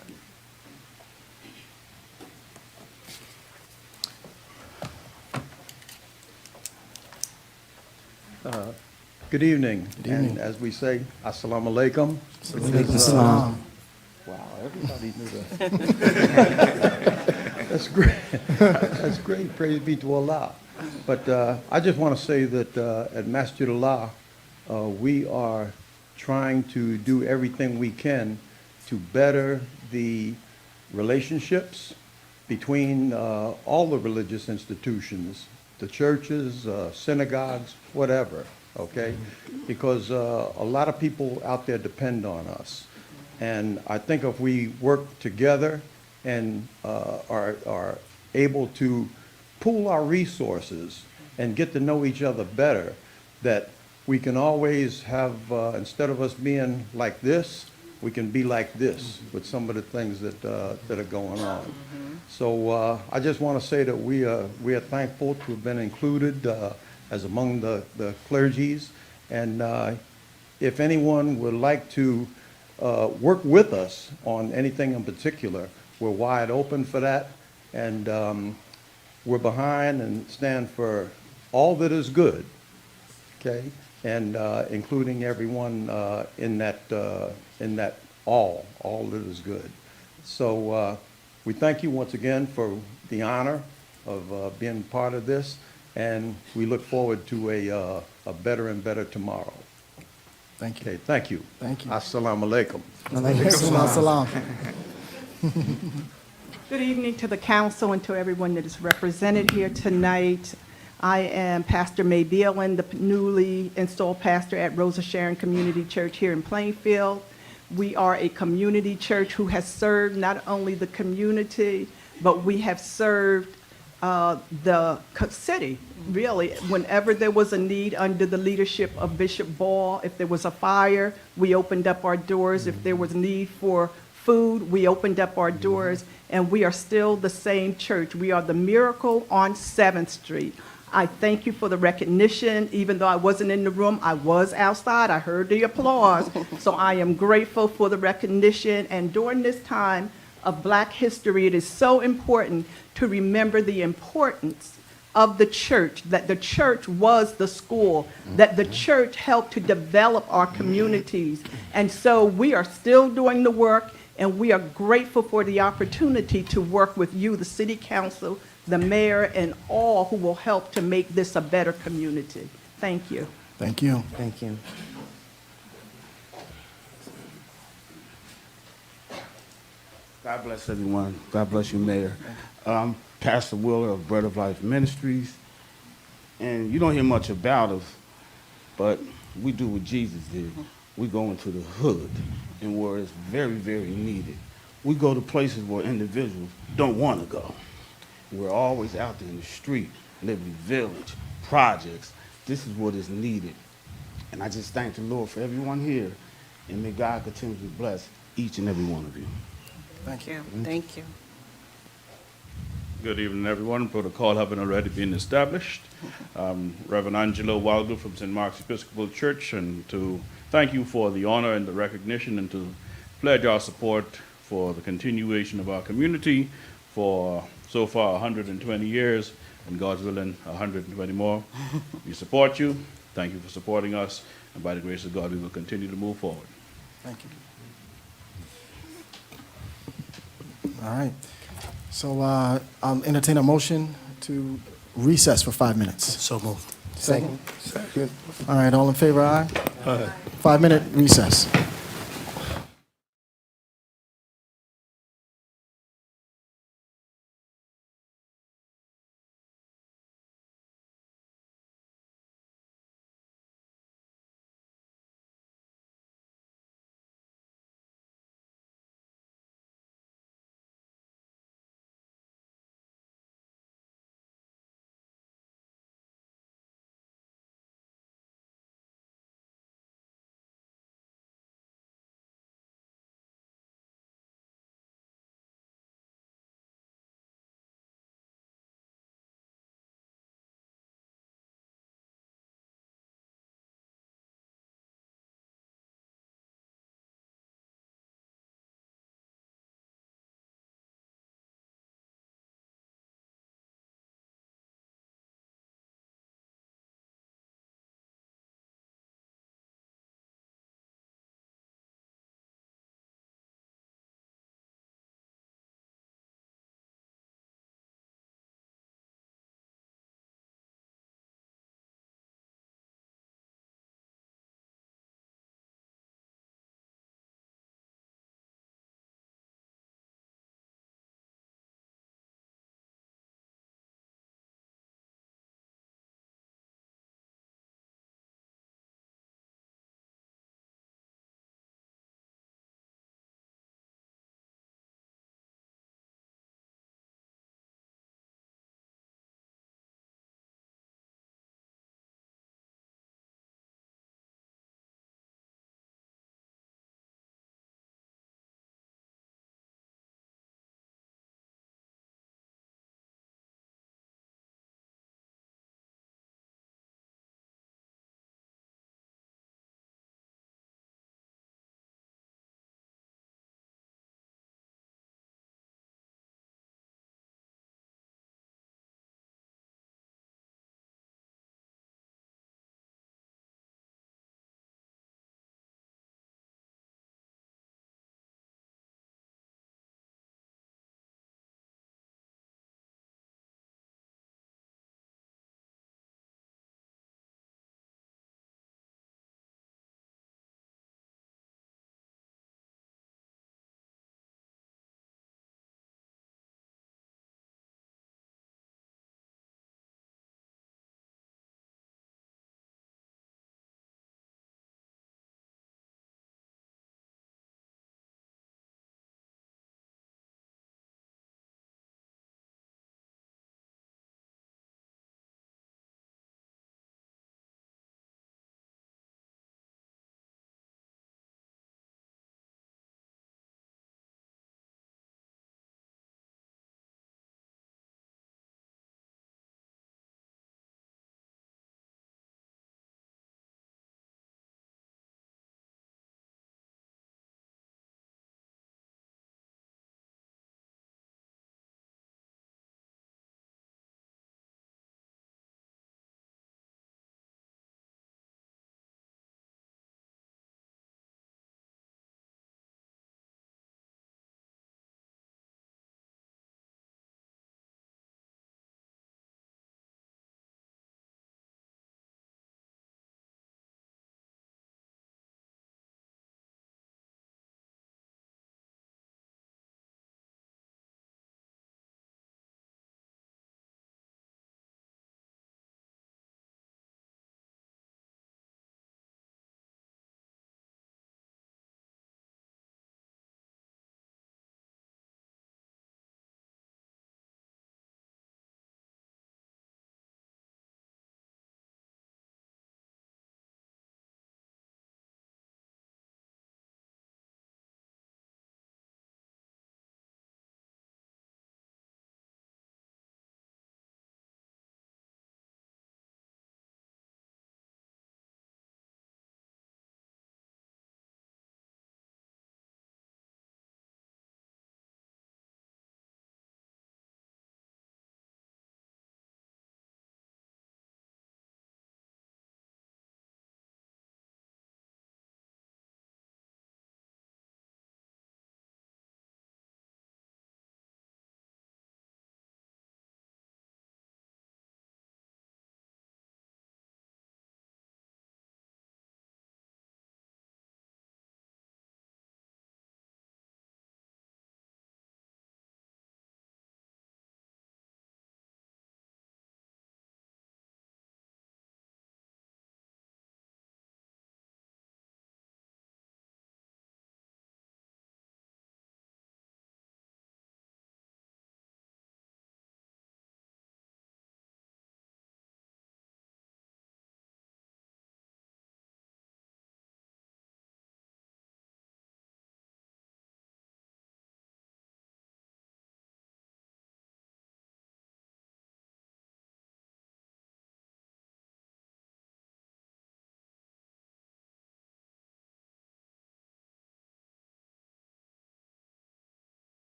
night. Good evening. Good evening. And as we say, Assalamu alaikum. Alaikum salam. Wow, everybody knew that. That's great. That's great. Praise be to Allah. But I just want to say that at Masjid Allah, we are trying to do everything we can to better the relationships between all the religious institutions, the churches, synagogues, whatever, okay? Because a lot of people out there depend on us. And I think if we work together and are able to pool our resources and get to know each other better, that we can always have, instead of us being like this, we can be like this with some of the things that are going on. So I just want to say that we are thankful to have been included as among the clergies. And if anyone would like to work with us on anything in particular, we're wide open for that. And we're behind and stand for all that is good, okay? And including everyone in that all that is good. So we thank you once again for the honor of being part of this, and we look forward to a better and better tomorrow. Thank you. Okay, thank you. Thank you. Assalamu alaikum. Alaikum salam. Good evening to the council and to everyone that is represented here tonight. I am Pastor May Beelan, the newly installed pastor at Rosa Sharon Community Church here in Plainfield. We are a community church who has served not only the community, but we have served the city, really. Whenever there was a need under the leadership of Bishop Ball, if there was a fire, we opened up our doors. If there was need for food, we opened up our doors, and we are still the same church. We are the Miracle on 7th Street. I thank you for the recognition. Even though I wasn't in the room, I was outside. I heard the applause. So I am grateful for the recognition. And during this time of Black history, it is so important to remember the importance of the church, that the church was the school, that the church helped to develop our communities. And so we are still doing the work, and we are grateful for the opportunity to work with you, the city council, the mayor, and all who will help to make this a better community. Thank you. Thank you. Thank you. God bless everyone. God bless you, Mayor. Pastor Willer of Bread of Life Ministries. And you don't hear much about us, but we do what Jesus did. We go into the hood and where it's very, very needed. We go to places where individuals don't want to go. We're always out there in the street, Liberty Village, projects. This is what is needed. And I just thank the Lord for everyone here, and may God continue to bless each and every one of you. Thank you. Thank you. Good evening, everyone. Protocol having already been established. Reverend Angelo Wilder from St. Mark's Episcopal Church, and to thank you for the honor and the recognition, and to pledge our support for the continuation of our community for so far 120 years, and God's willing 120 more. We support you. Thank you for supporting us, and by the grace of God, we will continue to move forward. Thank you. All right. So I'll entertain a motion to recess for 5 minutes. So moved. Second. All right, all in favor, aye? Aye. 5-minute recess.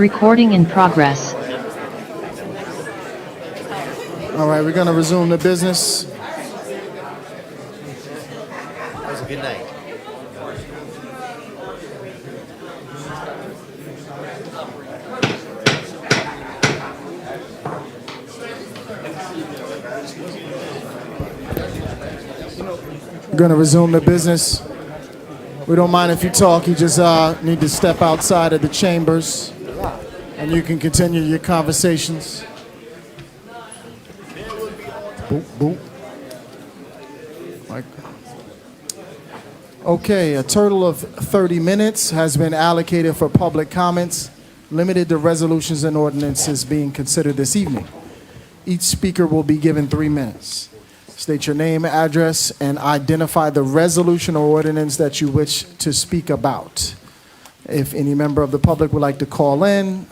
Recording in progress. All right, we're going to resume the business. That was a good night. We're going to resume the business. We don't mind if you talk. You just need to step outside of the chambers, and you can continue your conversations. Boop, boop. Like. Okay, a total of 30 minutes has been allocated for public comments, limited to resolutions and ordinances being considered this evening. Each speaker will be given 3 minutes. State your name, address, and identify the resolution or ordinance that you wish to speak about. If any member of the public would like to call in,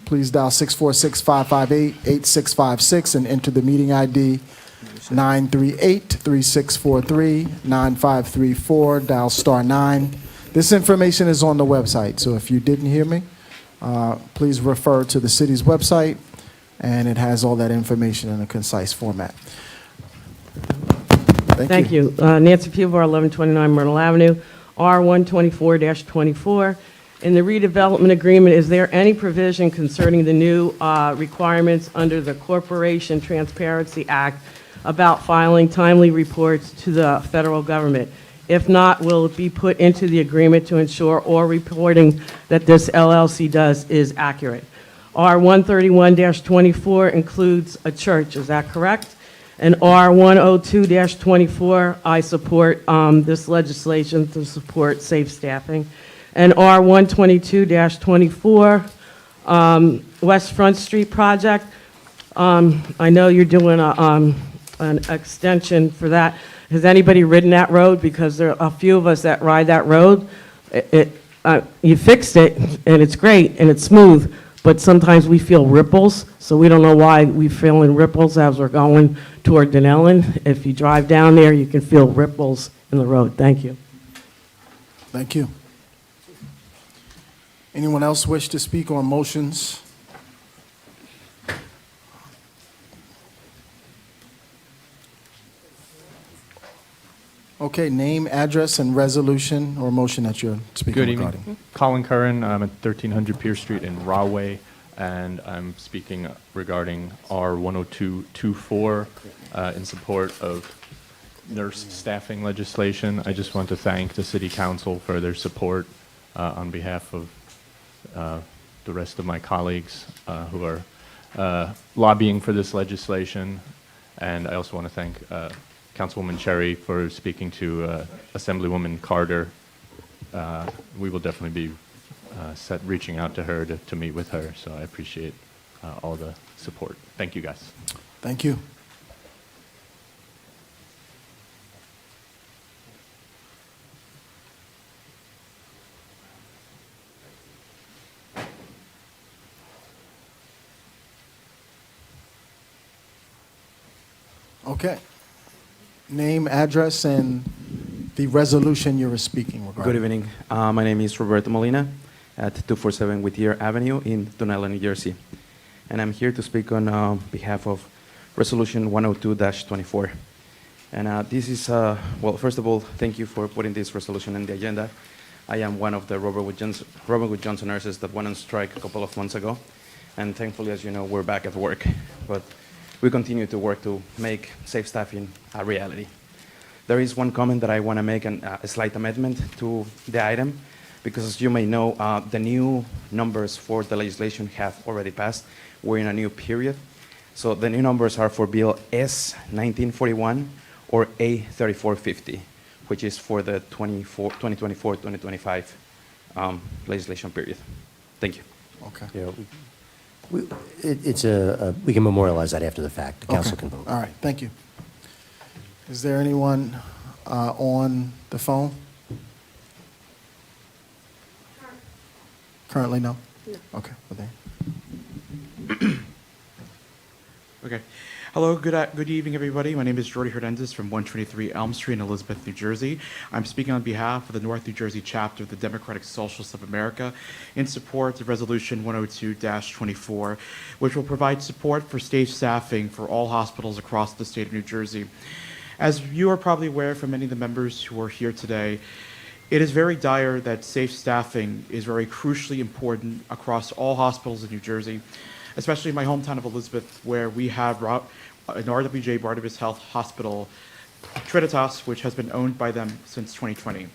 please dial 646-558-8656 and enter the meeting ID 938-3643-9534, dial star 9. This information is on the website, so if you didn't hear me, please refer to the city's website, and it has all that information in a concise format. Thank you. Nancy Peelbar, 1129 Myrtle Avenue, R124-24. In the redevelopment agreement, is there any provision concerning the new requirements under the Corporation Transparency Act about filing timely reports to the federal government? If not, will it be put into the agreement to ensure all reporting that this LLC does is accurate? R131-24 includes a church, is that correct? And R102-24, I support this legislation to support safe staffing. And R122-24, West Front Street project, I know you're doing an extension for that. Has anybody ridden that road? Because there are a few of us that ride that road. You fixed it, and it's great, and it's smooth, but sometimes we feel ripples, so we don't know why we feel in ripples as we're going toward Denellen. If you drive down there, you can feel ripples in the road. Thank you. Thank you. Anyone else wish to speak on motions? Okay, name, address, and resolution or motion that you're speaking Good regarding. evening. Colin Curran. I'm at 1300 Pierce Street in Rahway, and I'm speaking regarding R102-24 in support of nurse staffing legislation. I just want to thank the City Council for their support on behalf of the rest of my colleagues who are lobbying for this legislation. And I also want to thank Councilwoman Cherry for speaking to Assemblywoman Carter. We will definitely be reaching out to her to meet with her, so I appreciate all the support. Thank you, guys. Thank you. Okay. Name, address, and the resolution you were speaking regarding. Good evening. My name is Roberto Molina at 247 Whittier Avenue in Tunela, New Jersey. And I'm here to speak on behalf of Resolution 102-24. And this is, well, first of all, thank you for putting this resolution on the agenda. I am one of the Robert Wood Johnson nurses that went on strike a couple of months ago. And thankfully, as you know, we're back at work. But we continue to work to make safe staffing a reality. There is one comment that I want to make, a slight amendment to the item, because as you may know, the new numbers for the legislation have already passed. We're in a new period. So the new numbers are for Bill S-1941 or A-3450, which is for the 2024-2025 legislation period. Thank you. Okay. Yeah, we can memorialize that after the fact. The council can vote. All right, thank you. Is there anyone on the phone? Currently, no? No. Okay, well then. Okay. Hello, good evening, everybody. My name is Jordy Hernandez from 123 Elm Street in Elizabeth, New Jersey. I'm speaking on behalf of the North New Jersey chapter of the Democratic Socialists of America in support of Resolution 102-24, which will provide support for stage staffing for all hospitals across the state of New Jersey. As you are probably aware from many of the members who are here today, it is very dire that safe staffing is very crucially important across all hospitals in New Jersey, especially in my hometown of Elizabeth, where we have an RWJ Barnabas Health Hospital, Trinitas, which has been owned by them since 2020.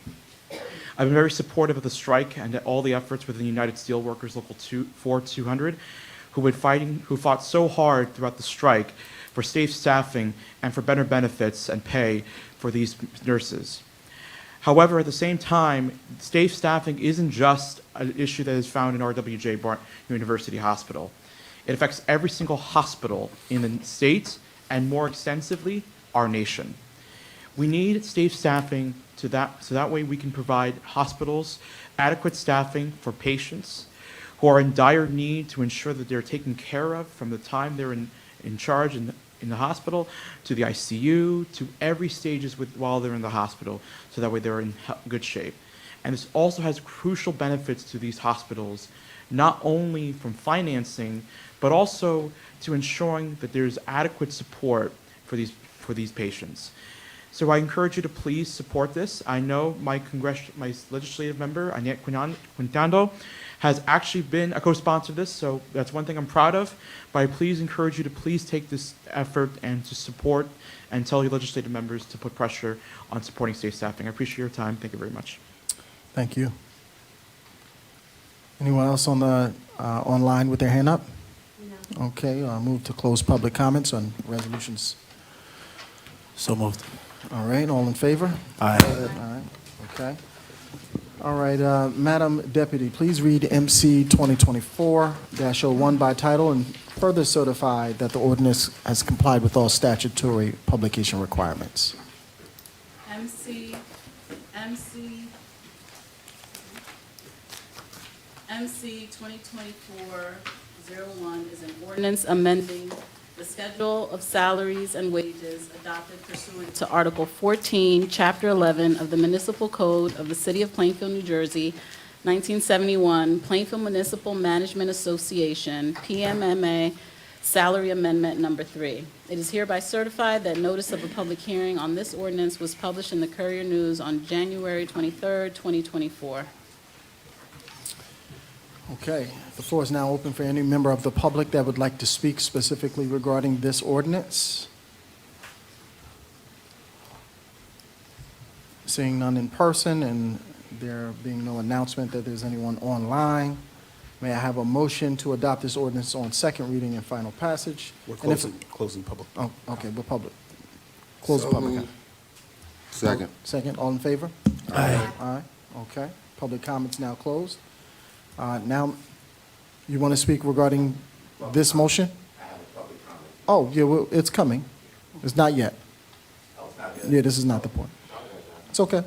I've been very supportive of the strike and all the efforts within the United Steelworkers Local 4200, who fought so hard throughout the strike for safe staffing and for better benefits and pay for these nurses. However, at the same time, safe staffing isn't just an issue that is found in RWJ University Hospital. It affects every single hospital in the state and more extensively, our nation. We need safe staffing so that way we can provide hospitals adequate staffing for patients who are in dire need to ensure that they're taken care of from the time they're in charge in the hospital, to the ICU, to every stages while they're in the hospital, so that way they're in good shape. And this also has crucial benefits to these hospitals, not only from financing, but also to ensuring that there's adequate support for these patients. So I encourage you to please support this. I know my legislative member, Annette Quintando, has actually been a co-sponsor of this, so that's one thing I'm proud of. But I please encourage you to please take this effort and to support and tell your legislative members to put pressure on supporting state staffing. I appreciate your time. Thank you very much. Thank you. Anyone else on the online with their hand up? No. Okay, I'll move to close public comments on resolutions. So moved. All right, all in favor? Aye. All right, okay. All right, Madam Deputy, please read MC 2024-01 by title and further certify that the ordinance has complied with all statutory publication requirements. MC 2024-01 is an ordinance amending the schedule of salaries and wages adopted pursuant to Article 14, Chapter 11 of the Municipal Code of the City of Plainfield, New Jersey, 1971, Plainfield Municipal Management Association, PMMA, Salary Amendment Number 3. It is hereby certified that notice of a public hearing on this ordinance was published in the Courier News on January 23rd, 2024. Okay, the floor is now open for any member of the public that would like to speak specifically regarding this ordinance. Seeing none in person and there being no announcement that there's anyone online, may I have a motion to adopt this ordinance on second reading and final passage? We're closing public. Oh, okay, we're public. Close the public. Second. Second, all in favor? Aye. Aye, okay. Public comments now closed. Now, you want to speak regarding this motion? Oh, yeah, well, it's coming. It's not yet. Yeah, this is not the point. It's okay.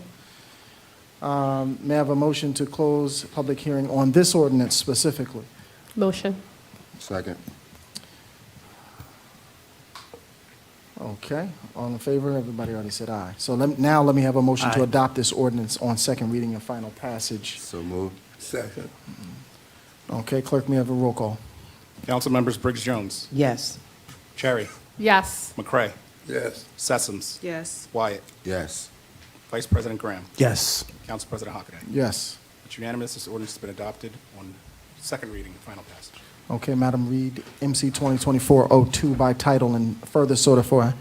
May I have a motion to close public hearing on this ordinance specifically? Motion. Second. Okay, all in favor? Everybody already said aye. So now let me have a motion to Aye. adopt this ordinance on second reading and final passage. So moved. Second. Okay, clerk, may I have a roll call? Council members Briggs Jones, Yes. Cherry, Yes. McCray, Yes. Sessoms, Yes. Wyatt, Yes. Vice President Graham, Yes. Council President Hockaday. Yes. It's unanimous. This ordinance has been adopted on second reading and final passage. Okay, Madam, read MC 2024-02 by title and further certify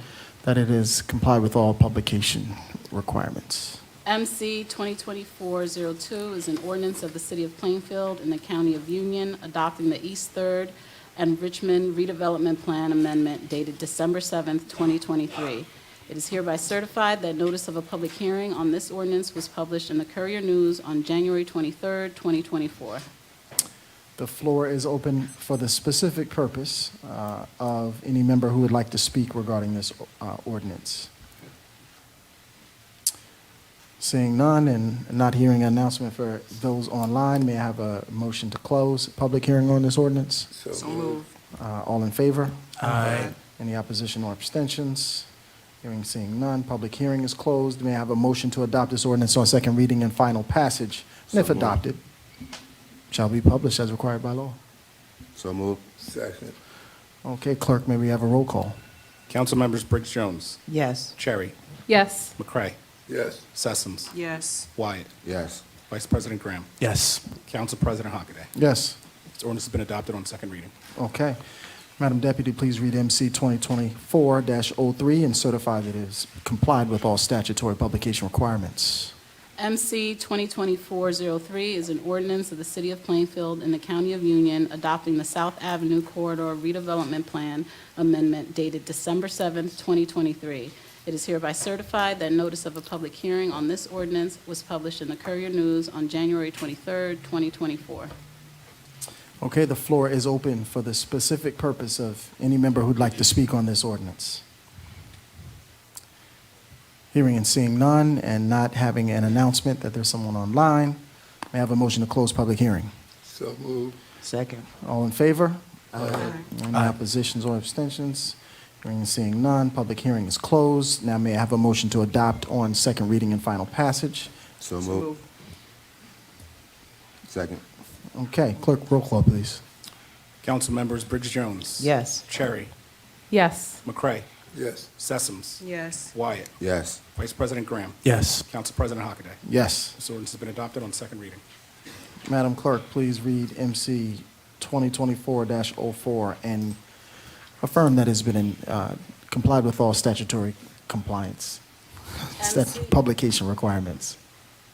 that it is complied with all publication requirements. MC 2024-02 is an ordinance of the City of Plainfield in the County of Union adopting the East Third and Richmond Redevelopment Plan Amendment dated December 7th, 2023. It is hereby certified that notice of a public hearing on this ordinance was published in the Courier News on January 23rd, 2024. The floor is open for the specific purpose of any member who would like to speak regarding this ordinance. Seeing none and not hearing an announcement for those online, may I have a motion to close public hearing on this ordinance? So moved. All in favor? Aye. Any opposition or abstentions? Hearing, seeing none, public hearing is closed. May I have a motion to adopt this ordinance on second reading and final passage? And if So moved. adopted, shall be published as required by law. So moved. Second. Okay, clerk, may we have a roll call? Council members Briggs Jones, Yes. Cherry, Yes. McCray, Yes. Sessoms, Yes. Wyatt, Yes. Vice President Graham, Yes. Council President Hockaday. Yes. This ordinance has been adopted on second reading. Okay. Madam Deputy, please read MC 2024-03 and certify that it is complied with all statutory publication requirements. MC 2024-03 is an ordinance of the City of Plainfield and the County of Union adopting the South Avenue Corridor Redevelopment Plan Amendment dated December 7th, 2023. It is hereby certified that notice of a public hearing on this ordinance was published in the Courier News on January 23rd, 2024. Okay, the floor is open for the specific purpose of any member who'd like to speak on this ordinance. Hearing and seeing none and not having an announcement that there's someone online, may I have a motion to close public hearing? So moved. Second. All in favor? Aye. Any oppositions or abstentions? Hearing and seeing none, public hearing is closed. Now may I have a motion to adopt on second reading and final passage? So moved. Second. Okay, clerk, roll call, please. Council members Briggs Jones. Yes. Cherry, Yes. McCray, Yes. Sessoms, Yes. Wyatt, Yes. Vice President Graham, Yes. Council President Hockaday. Yes. This ordinance has been adopted on second reading. Madam Clerk, please read MC 2024-04 and affirm that it's been complied with all statutory compliance, publication requirements.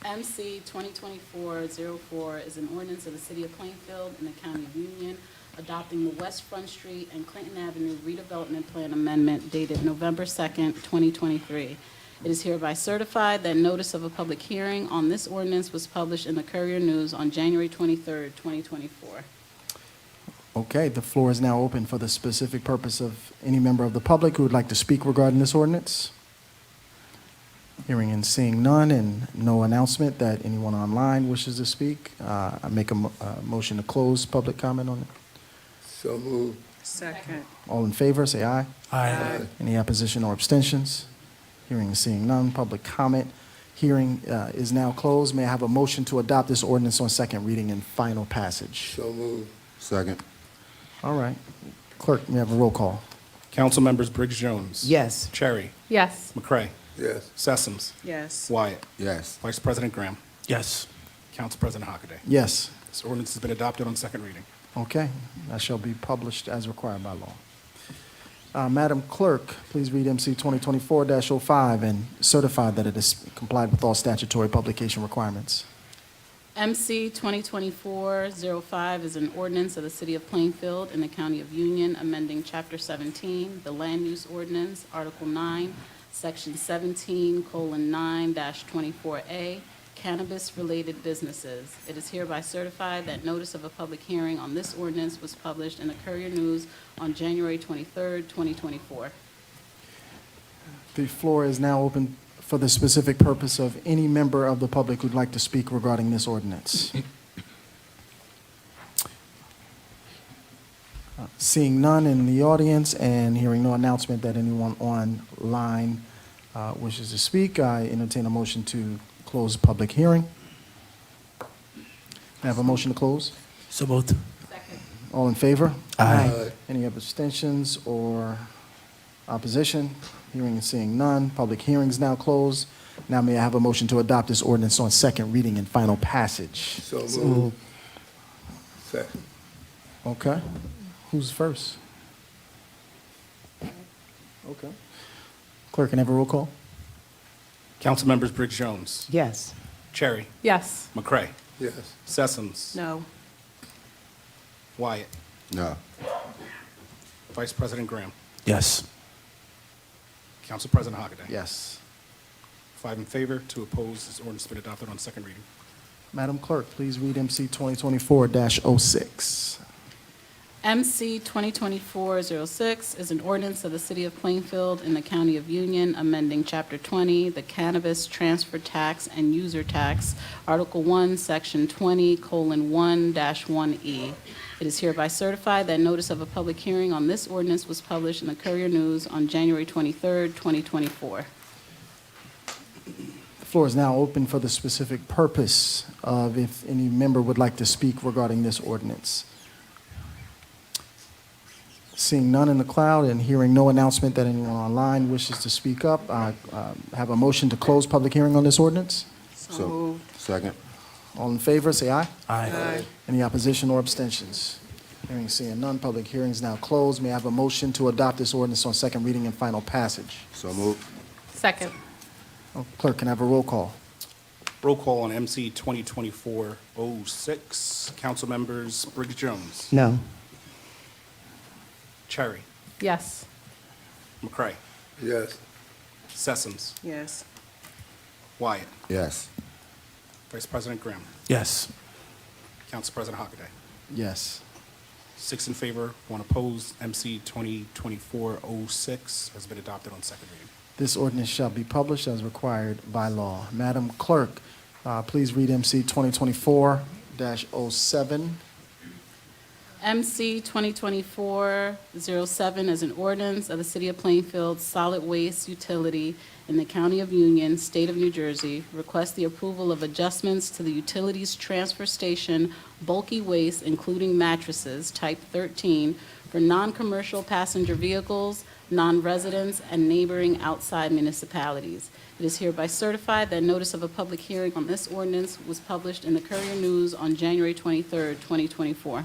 MC 2024-04 is an ordinance of the City of Plainfield and the County of Union adopting the West Front Street and Clinton Avenue Redevelopment Plan Amendment dated November 2nd, 2023. It is hereby certified that notice of a public hearing on this ordinance was published in the Courier News on January 23rd, 2024. Okay, the floor is now open for the specific purpose of any member of the public who would like to speak regarding this ordinance. Hearing and seeing none and no announcement that anyone online wishes to speak, I make a motion to close public comment on it. So moved. Second. All in favor, say aye. Aye. Any opposition or abstentions? Hearing and seeing none, public comment. Hearing is now closed. May I have a motion to adopt this ordinance on second reading and final passage? So moved. Second. All right. Clerk, may I have a roll call? Council members Briggs Jones. Yes. Cherry, Yes. McCray, Yes. Sessoms, Yes. Wyatt, Yes. Vice President Graham, Yes. Council President Hockaday. Yes. This ordinance has been adopted on second reading. Okay, that shall be published as required by law. Madam Clerk, please read MC 2024-05 and certify that it is complied with all statutory publication requirements. MC 2024-05 is an ordinance of the City of Plainfield and the County of Union amending Chapter 17, the Land Use Ordinance, Article 9, Section 17:9-24A, Cannabis-Related Businesses. It is hereby certified that notice of a public hearing on this ordinance was published in the Courier News on January 23rd, 2024. The floor is now open for the specific purpose of any member of the public who'd like to speak regarding this ordinance. Seeing none in the audience and hearing no announcement that anyone online wishes to speak, I entertain a motion to close the public hearing. May I have a motion to close? So moved. All in favor? Aye. Any abstentions or opposition? Hearing and seeing none. Public hearing is now closed. Now may I have a motion to adopt this ordinance on second reading and final passage? So moved. Second. Okay. Who's first? Okay. Clerk, can I have a roll call? Council members Briggs Jones. Yes. Cherry, Yes. McCray, Yes. Sessoms, No. Wyatt, No. Vice President Graham, Yes. Council President Hockaday. Yes. 5 in favor, 2 opposed. This ordinance has been adopted on second reading. Madam Clerk, please read MC 2024-06. MC 2024-06 is an ordinance of the City of Plainfield in the County of Union amending Chapter 20, the Cannabis Transfer Tax and User Tax, Article 1, Section 20:1-1E. It is hereby certified that notice of a public hearing on this ordinance was published in the Courier News on January 23, 2024. The floor is now open for the specific purpose of if any member would like to speak regarding this ordinance. Seeing none in the crowd and hearing no announcement that anyone online wishes to speak up, I have a motion to close public hearing on this ordinance. So moved. Second. All in favor, say aye. Aye. Any opposition or abstentions? Hearing, seeing none, public hearing is now closed. May I have a motion to adopt this ordinance on second reading and final passage? So moved. Second. Oh, Clerk, can I have a roll call? Roll call on MC 2024-06. Council members Briggs Jones, No. Cherry, Yes. McCray, Yes. Sessoms, Yes. Wyatt, Yes. Vice President Graham, Yes. Council President Hockaday. Yes. 6 in favor, 1 opposed. MC 2024-06 has been adopted on second reading. This ordinance shall be published as required by law. Madam Clerk, please read MC 2024-07. MC 2024-07 is an ordinance of the City of Plainfield Solid Waste Utility in the County of Union, State of New Jersey, requests the approval of adjustments to the utilities transfer station bulky waste, including mattresses, type 13, for non-commercial passenger vehicles, non-residents, and neighboring outside municipalities. It is hereby certified that notice of a public hearing on this ordinance was published in the Courier News on January 23, 2024.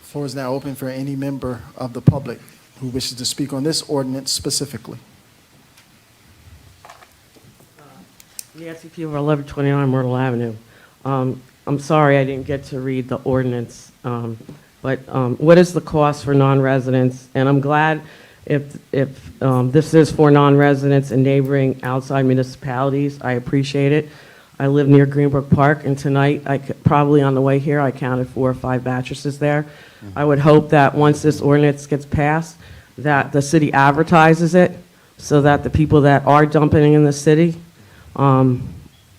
Floor is now open for any member of the public who wishes to speak on this ordinance specifically. Nancy Pugh, 1129 Myrtle Avenue. I'm sorry I didn't get to read the ordinance, but what is the cost for non-residents? And I'm glad if this is for non-residents and neighboring outside municipalities. I appreciate it. I live near Greenbrook Park, and tonight, probably on the way here, I counted 4 or 5 mattresses there. I would hope that once this ordinance gets passed, that the city advertises it so that the people that are dumping in the city from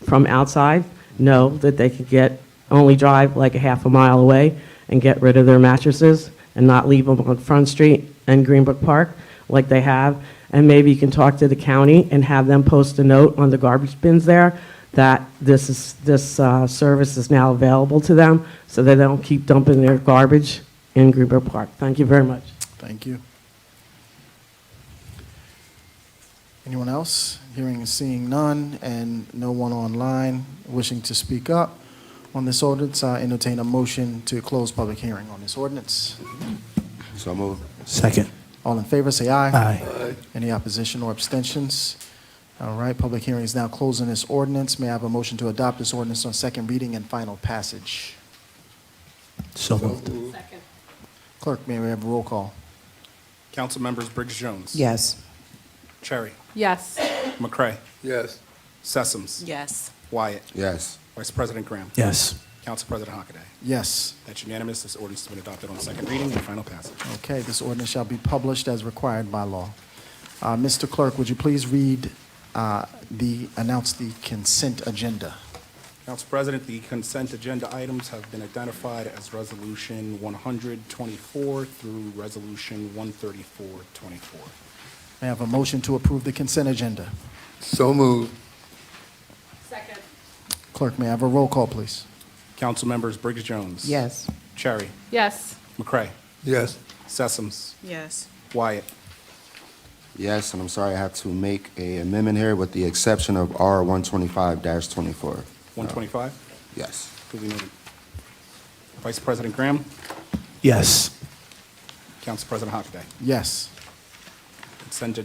outside know that they could only drive like a half a mile away and get rid of their mattresses and not leave them on Front Street and Greenbrook Park like they have. And maybe you can talk to the county and have them post a note on the garbage bins there that this service is now available to them so that they don't keep dumping their garbage in Greenbrook Park. Thank you very much. Thank you. Anyone else? Hearing and seeing none, and no one online wishing to speak up on this ordinance, I entertain a motion to close public hearing on this ordinance. So moved. Second. All in favor, say aye. Aye. Any opposition or abstentions? All right, public hearing is now closed on this ordinance. May I have a motion to adopt this ordinance on second reading and final passage? So moved. Second. Clerk, may we have a roll call? Council members Briggs Jones, Yes. Cherry, Yes. McCray, Yes. Sessoms, Yes. Wyatt, Yes. Vice President Graham, Yes. Council President Hockaday. Yes. That's unanimous. This ordinance has been adopted on second reading and final passage. Okay, this ordinance shall be published as required by law. Mr. Clerk, would you please announce the consent agenda? Council President, the consent agenda items have been identified as Resolution 124 through Resolution 134-24. May I have a motion to approve the consent agenda? So moved. Second. Clerk, may I have a roll call, please? Council members Briggs Jones. Yes. Cherry, Yes. McCray, Yes. Sessoms, Yes. Wyatt, Yes, and I'm sorry I have to make an amendment here with the exception of R 125-24. 125. Yes. Duly noted. Vice President Graham, Yes. Council President Hockaday. Yes. Consent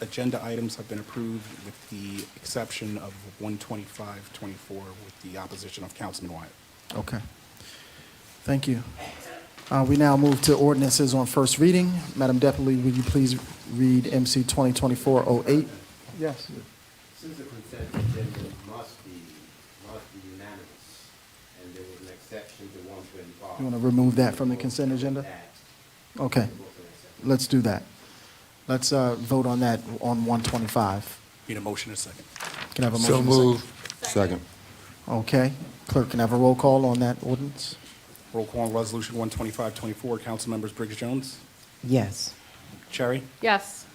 agenda items have been approved with the exception of 125-24 with the opposition of Councilman Wyatt. Okay. Thank you. We now move to ordinances on first reading. Madam Deputy, would you please read MC 2024-08? Yes. Since the consent agenda must be unanimous, and there was an exception to 125. You want to remove that from the consent agenda? Okay, let's do that. Let's vote on that on 125. Need a motion and a second. Can I have a motion? and a second? Second. Okay, clerk, can I have a roll call on that ordinance? Roll call on Resolution 125-24. Council members Briggs Jones, Yes. Cherry, Yes.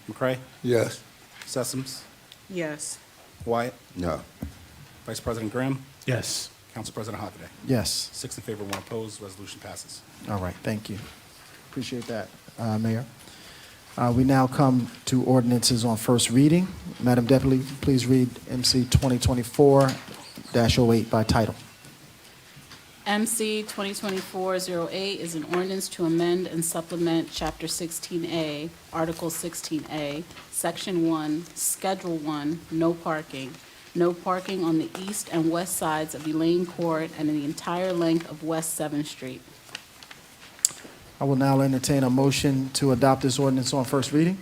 McCray, Yes. Sessoms, Yes. Wyatt, No. Vice President Graham, Yes. Council President Hockaday. Yes. 6 in favor, 1 opposed. Resolution passes. All right, thank you. Appreciate that, Mayor. We now come to ordinances on first reading. Madam Deputy, please read MC 2024-08 by title. MC 2024-08 is an ordinance to amend and supplement Chapter 16A, Article 16A, Section 1, Schedule 1, no parking. No parking on the east and west sides of Elaine Court and in the entire length of West 7th Street. I will now entertain a motion to adopt this ordinance on first reading.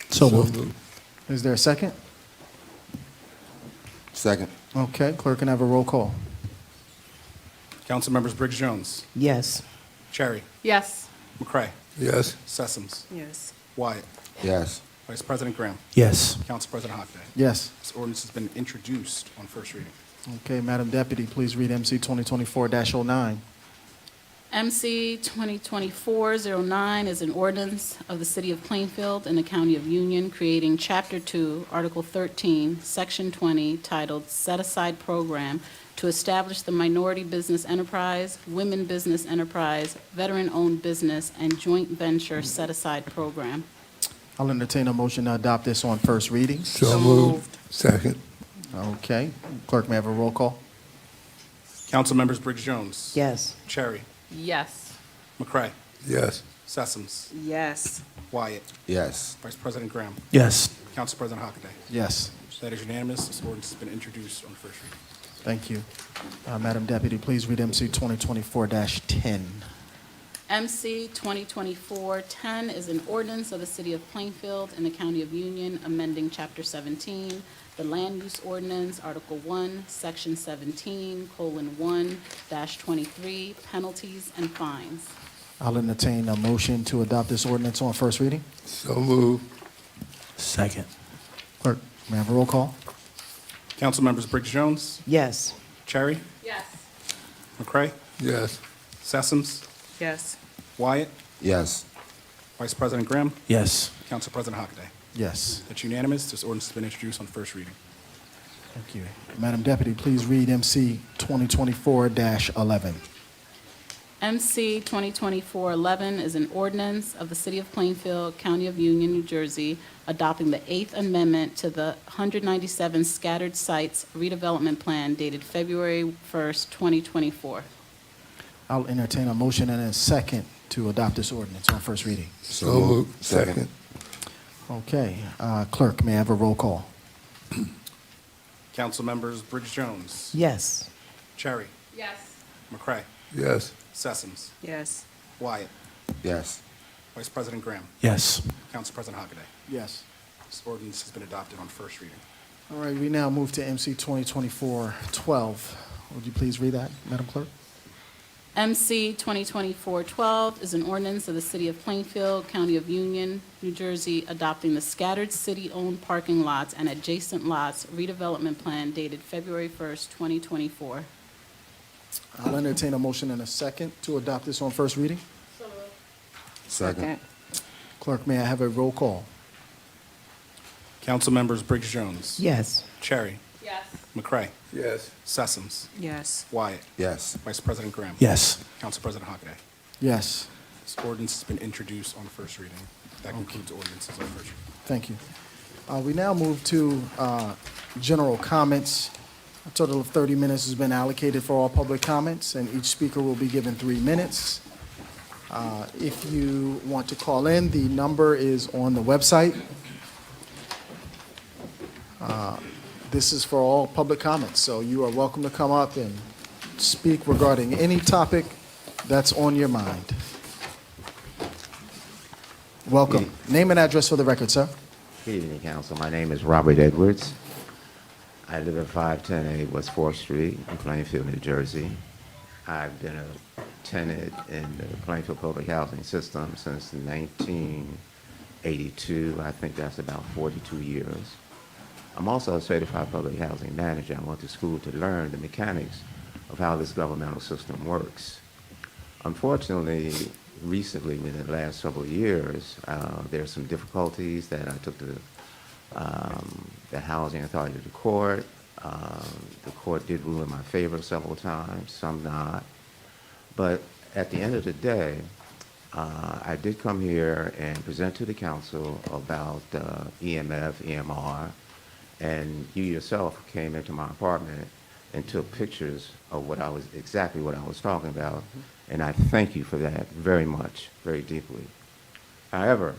So moved. Is there a second? Second. Okay, clerk can have a roll call. Council members Briggs Jones, Yes. Cherry, Yes. McCray, Yes. Sessoms, Yes. Wyatt, Yes. Vice President Graham, Yes. Council President Hockaday. Yes. This ordinance has been introduced on first reading. Okay, Madam Deputy, please read MC 2024-09. MC 2024-09 is an ordinance of the City of Plainfield and the County of Union creating Chapter 2, Article 13, Section 20, titled Set Aside Program to establish the Minority Business Enterprise, Women Business Enterprise, Veteran-Owned Business, and Joint Venture Set Aside Program. I'll entertain a motion to adopt this on first reading. So moved. Second. Okay, clerk may I have a roll call. Council members Briggs Jones, Yes. Cherry, Yes. McCray, Yes. Sessoms, Yes. Wyatt, Yes. Vice President Graham, Yes. Council President Hockaday. Yes, That is unanimous. This ordinance has been introduced on first reading. thank you. Madam Deputy, please read MC 2024-10. MC 2024-10 is an ordinance of the City of Plainfield and the County of Union amending Chapter 17, the Land Use Ordinance, Article 1, Section 17:1-23, Penalties and Fines. I'll entertain a motion to adopt this ordinance on first reading. So moved. Second. Clerk, may I have a roll call? Council members Briggs Jones, Yes. Cherry, Yes. McCray, Yes. Sessoms, Yes. Wyatt, Yes. Vice President Graham, Yes. Council President Hockaday. Yes, That's unanimous. This ordinance has been introduced on first reading. thank you. Madam Deputy, please read MC 2024-11. MC 2024-11 is an ordinance of the City of Plainfield, County of Union, New Jersey, adopting the 8th Amendment to the 197 Scattered Sites Redevelopment Plan dated February 1st, 2024. I'll entertain a motion and a second to adopt this ordinance on first reading. So moved. Second. Okay, clerk, may I have a roll call? Council members Briggs Jones, Yes. Cherry, Yes. McCray, Yes. Sessoms, Yes. Wyatt, Yes. Vice President Graham, Yes. Council President Hockaday. Yes. This ordinance has been adopted on first reading. All right, we now move to MC 2024-12. Would you please read that, Madam Clerk? MC 2024-12 is an ordinance of the City of Plainfield, County of Union, New Jersey, adopting the scattered city-owned parking lots and adjacent lots redevelopment plan dated February 1st, 2024. I'll entertain a motion and a second to adopt this on first reading. Second. Clerk, may I have a roll call? Council members Briggs Jones, Yes. Cherry, Yes. McCray, Yes. Sessoms, Yes. Wyatt, Yes. Vice President Graham, Yes. Council President Hockaday. Yes, This ordinance has been introduced on first reading. That concludes ordinances on first reading. thank you. We now move to general comments. A total of 30 minutes has been allocated for all public comments, and each speaker will be given 3 minutes. If you want to call in, the number is on the website. This is for all public comments, so you are welcome to come up and speak regarding any topic that's on your mind. Welcome. Name and address for the record, sir. Good evening, Council. My name is Robert Edwards. I live at 510A West 4th Street in Plainfield, New Jersey. I've been a tenant in the Plainfield Public Housing System since 1982. I think that's about 42 years. I'm also a certified public housing manager. I went to school to learn the mechanics of how this governmental system works. Unfortunately, recently, within the last several years, there are some difficulties that I took to the Housing Authority to court. The court did rule in my favor several times, some not. But at the end of the day, I did come here and present to the council about EMF, EMR, and you yourself came into my apartment and took pictures of exactly what I was talking about, and I thank you for that very much, very deeply. However,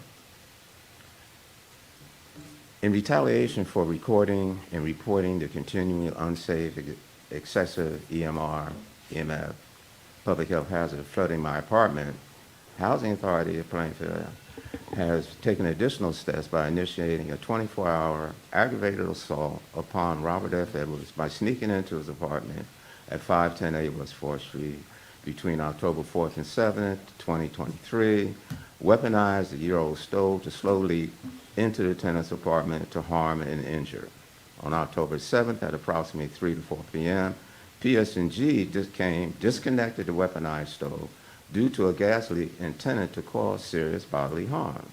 in retaliation for recording and reporting the continuing unsafe, excessive EMR, EMF, public health hazard flooding my apartment, Housing Authority of Plainfield has taken additional steps by initiating a 24-hour aggravated assault upon Robert F. Edwards by sneaking into his apartment at 510A West 4th Street between October 4th and 7th, 2023, weaponized the year-old stove to slow leak into the tenant's apartment to harm and injure. On October 7th at approximately 3 to 4 p.m., PS&G disconnected the weaponized stove due to a gas leak intended to cause serious bodily harm.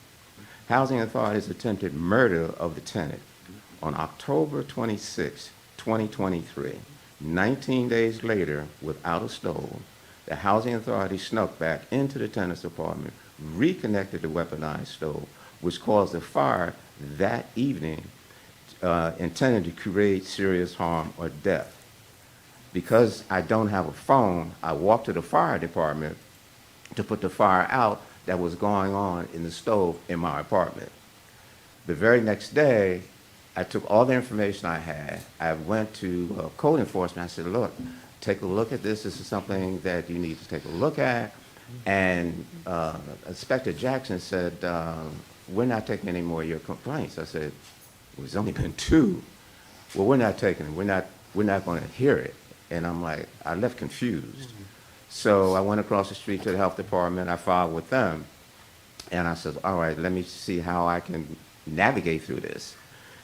Housing Authority's attempted murder of the tenant on October 26, 2023, 19 days later, without a stove, the Housing Authority snuck back into the tenant's apartment, reconnected the weaponized stove, which caused a fire that evening intended to create serious harm or death. Because I don't have a phone, I walked to the fire department to put the fire out that was going on in the stove in my apartment. The very next day, I took all the information I had. I went to code enforcement. I said, look, take a look at this. This is something that you need to take a look at. And Inspector Jackson said, we're not taking any more of your complaints. I said, well, it's only been 2. Well, we're not taking it. We're not going to hear it. And I'm like, I left confused. So I went across the street to the health department. I filed with them. And I said, all right, let me see how I can navigate through this.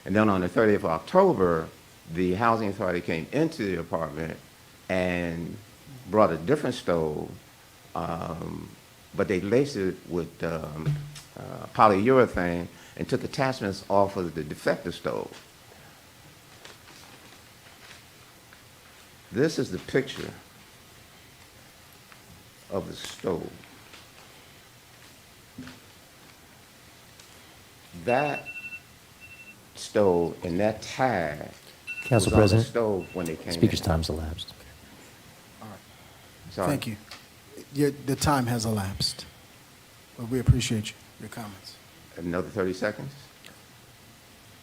And then on the 30th of October, the Housing Authority came into the apartment and brought a different stove, but they laced it with polyurethane and took attachments off of the defective stove. This is the picture of the stove. That stove and that tag Council was on President, the stove when they came speaker's in. time's elapsed. Sorry. Thank you. The time has elapsed, but we appreciate your comments. Another 30 seconds?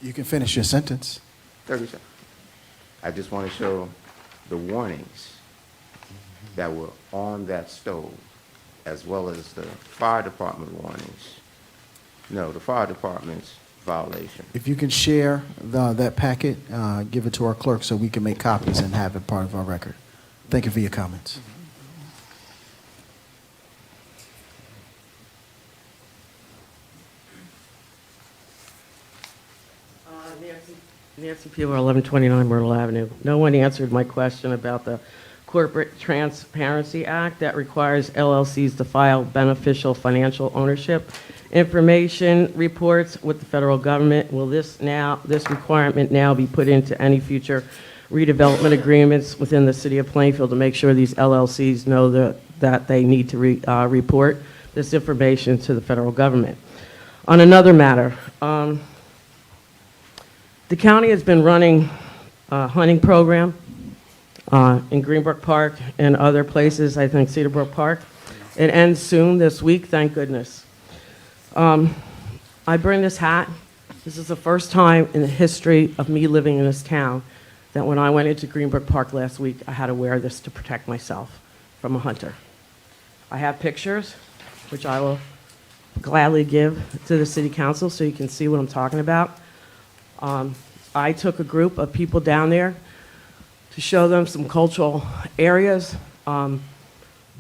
You can finish your sentence. 30 seconds. I just want to show the warnings that were on that stove, as well as the fire department warnings. No, the fire department's violation. If you can share that packet, give it to our clerk so we can make copies and have it part of our record. Thank you for your comments. Nancy Peeler, 1129 Myrtle Avenue. No one answered my question about the Corporate Transparency Act that requires LLCs to file beneficial financial ownership information reports with the federal government. Will this requirement now be put into any future redevelopment agreements within the city of Plainfield to make sure these LLCs know that they need to report this information to the federal government? On another matter, the county has been running a hunting program in Greenbrook Park and other places, I think Cedarbrook Park. It ends soon this week, thank goodness. I bring this hat. This is the first time in the history of me living in this town that when I went into Greenbrook Park last week, I had to wear this to protect myself from a hunter. I have pictures, which I will gladly give to the city council so you can see what I'm talking about. I took a group of people down there to show them some cultural areas.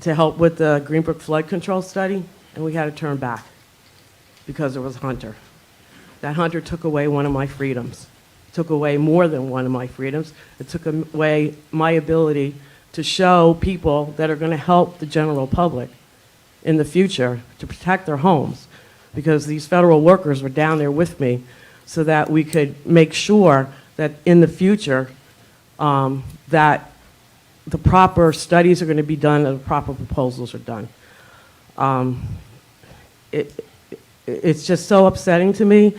to help with the Greenbrook flood control study, and we had to turn back because there was a hunter. That hunter took away one of my freedoms, took away more than one of my freedoms. It took away my ability to show people that are going to help the general public in the future to protect their homes, because these federal workers were down there with me so that we could make sure that in the future that the proper studies are going to be done and the proper proposals are done. It's just so upsetting to me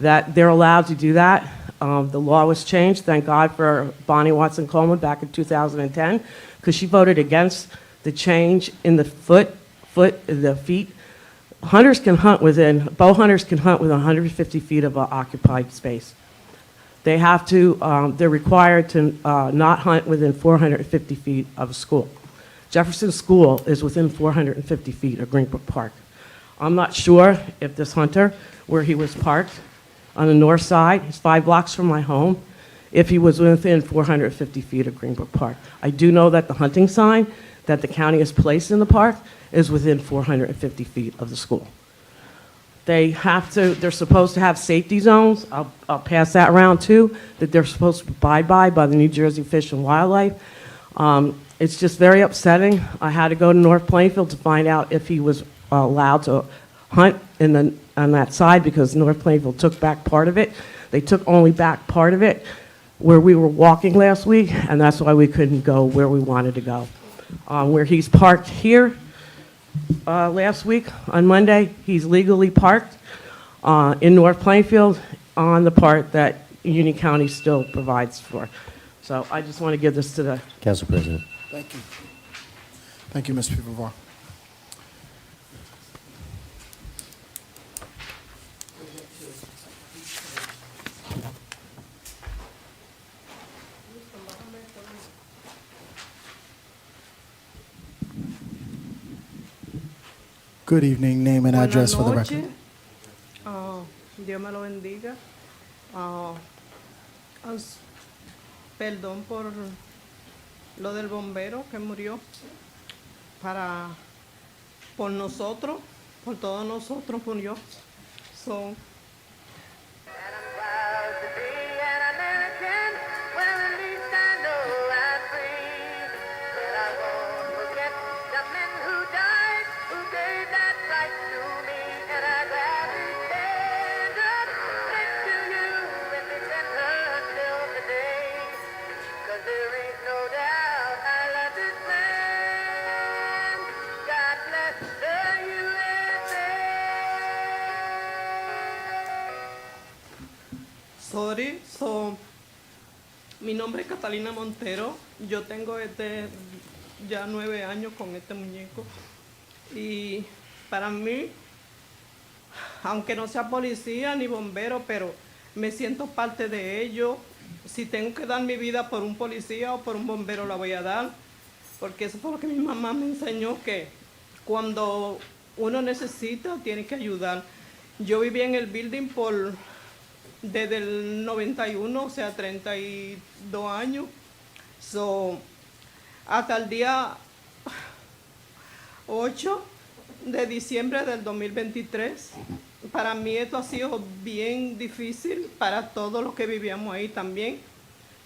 that they're allowed to do that. The law was changed, thank God for Bonnie Watson Coleman back in 2010, because she voted against the change in the the feet. Hunters can hunt within, bow hunters can hunt within 150 feet of an occupied space. They have to, they're required to not hunt within 450 feet of a school. Jefferson School is within 450 feet of Greenbrook Park. I'm not sure if this hunter, where he was parked on the north side, it's 5 blocks from my home, if he was within 450 feet of Greenbrook Park. I do know that the hunting sign that the county has placed in the park is within 450 feet of the school. They have to, they're supposed to have safety zones. I'll pass that around too, that they're supposed to abide by the New Jersey Fish and Wildlife. It's just very upsetting. I had to go to North Plainfield to find out if he was allowed to hunt on that side, because North Plainfield took back part of it. They took only back part of it where we were walking last week, and that's why we couldn't go where we wanted to go. Where he's parked here last week on Monday, he's legally parked in North Plainfield on the part that Union County still provides for. So I just want to give this to the Council President. Thank you. Thank you, Mr. Pivovar. Good evening. Name and address for the record. Dios me lo bendiga. Perdón por lo del bombero que murió. Por nosotros, por todos nosotros murió. So, sorry. So, mi nombre es Catalina Montero. Yo tengo ya 9 años con este muñeco. Y para mí, aunque no sea policía ni bombero, pero me siento parte de ello. Si tengo que dar mi vida por un policía o por un bombero, la voy a dar. Porque eso fue lo que mi mamá me enseñó, que cuando uno necesita, tiene que ayudar. Yo viví en el building desde el 91, o sea, 32 años. So, hasta el día 8 de diciembre del 2023. Para mí esto ha sido bien difícil, para todos los que vivíamos ahí también.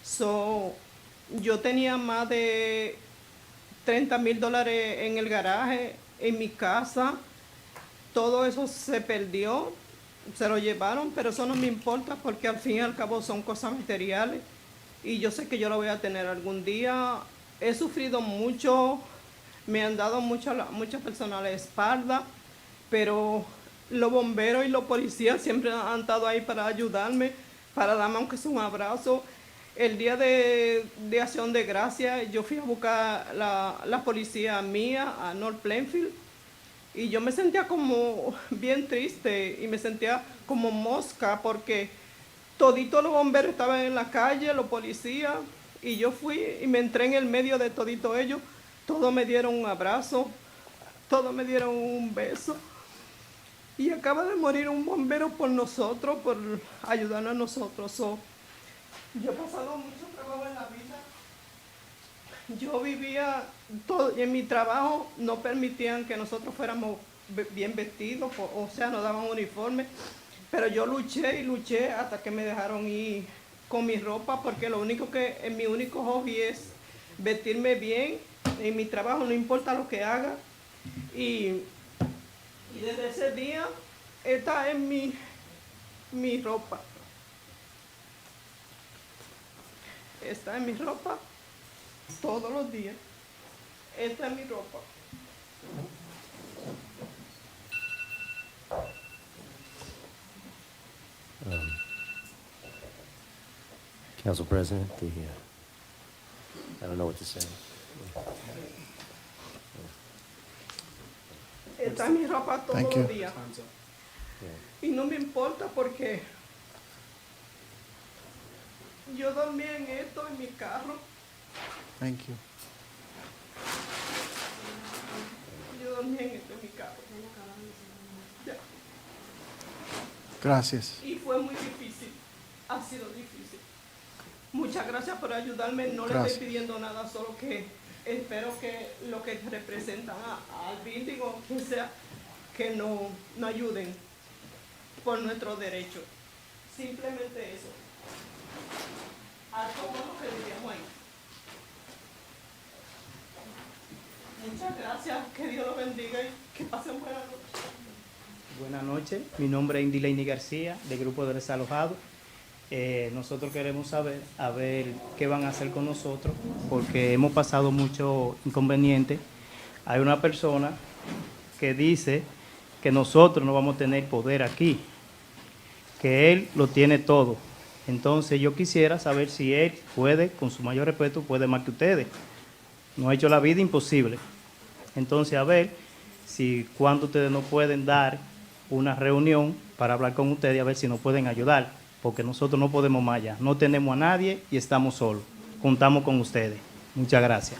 So, yo tenía más de $30,000 en el garaje, en mi casa. Todo eso se perdió, se lo llevaron, pero eso no me importa porque al fin y al cabo son cosas materiales y yo sé que yo lo voy a tener algún día. He sufrido mucho, me han dado muchas personas a la espalda, pero los bomberos y los policías siempre han estado ahí para ayudarme, para darme aunque sea un abrazo. El día de Acción de Gracias yo fui a buscar la policía mía a North Plainfield y yo me sentía como bien triste y me sentía como mosca porque toditos los bomberos estaban en la calle, los policías, y yo fui y me entré en el medio de toditos ellos. Todos me dieron un abrazo, todos me dieron un beso. Y acaba de morir un bombero por nosotros, por ayudarnos a nosotros. Yo he pasado mucho trabajo en la vida yo vivía, todo, en mi trabajo no permitían que nosotros fuéramos bien vestidos, o sea, nos daban uniforme, pero yo luché y luché hasta que me dejaron ir con mi ropa, porque lo único que, mi único hobby es vestirme bien en mi trabajo, no importa lo que haga, y desde ese día, esta es mi ropa. Esta es mi ropa todos los días. Esta es mi ropa. Council President, I don't know what to say. Esta es mi ropa todos Thank you. los días. Y no me importa porque yo dormía en esto en mi carro. Thank you. Yo dormía en esto en mi carro. Ya. Gracias. Y fue muy difícil. Ha sido difícil. Muchas gracias por ayudarme. No le Gracias. estoy pidiendo nada, solo que espero que lo que representan al building o quien sea, que no ayuden por nuestros derechos. Simplemente eso. Algo bueno que diríamos ahí. Muchas gracias. Que Dios los bendiga y que pasen buena noche. Buenas noches, mi nombre es Indileini García, del Grupo de Desalojados. Nosotros queremos saber, a ver qué van a hacer con nosotros, porque hemos pasado mucho inconveniente. Hay una persona que dice que nosotros no vamos a tener poder aquí, que él lo tiene todo. Entonces yo quisiera saber si él puede, con su mayor respeto, puede más que ustedes. Nos ha hecho la vida imposible. Entonces, a ver si cuando ustedes nos pueden dar una reunión para hablar con ustedes y a ver si nos pueden ayudar, porque nosotros no podemos más allá. No tenemos a nadie y estamos solos. Contamos con ustedes. Muchas gracias.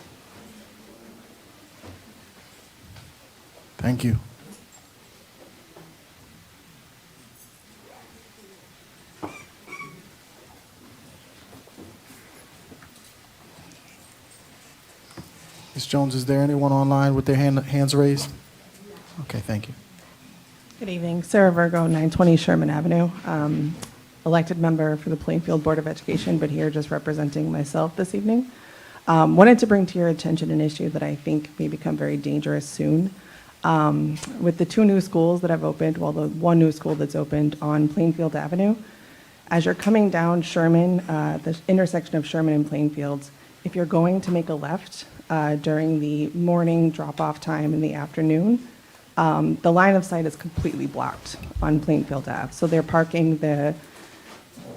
Thank you. Ms. Jones, is there anyone online with their hands raised? Okay, thank you. Good evening. Sarah Virgo, 920 Sherman Avenue. Elected member for the Plainfield Board of Education, but here just representing myself this evening. Wanted to bring to your attention an issue that I think may become very dangerous soon. With the two new schools that have opened, well, the one new school that's opened on Plainfield Avenue, as you're coming down Sherman, the intersection of Sherman and Plainfield, if you're going to make a left during the morning drop-off time in the afternoon, the line of sight is completely blocked on Plainfield Ave. So they're parking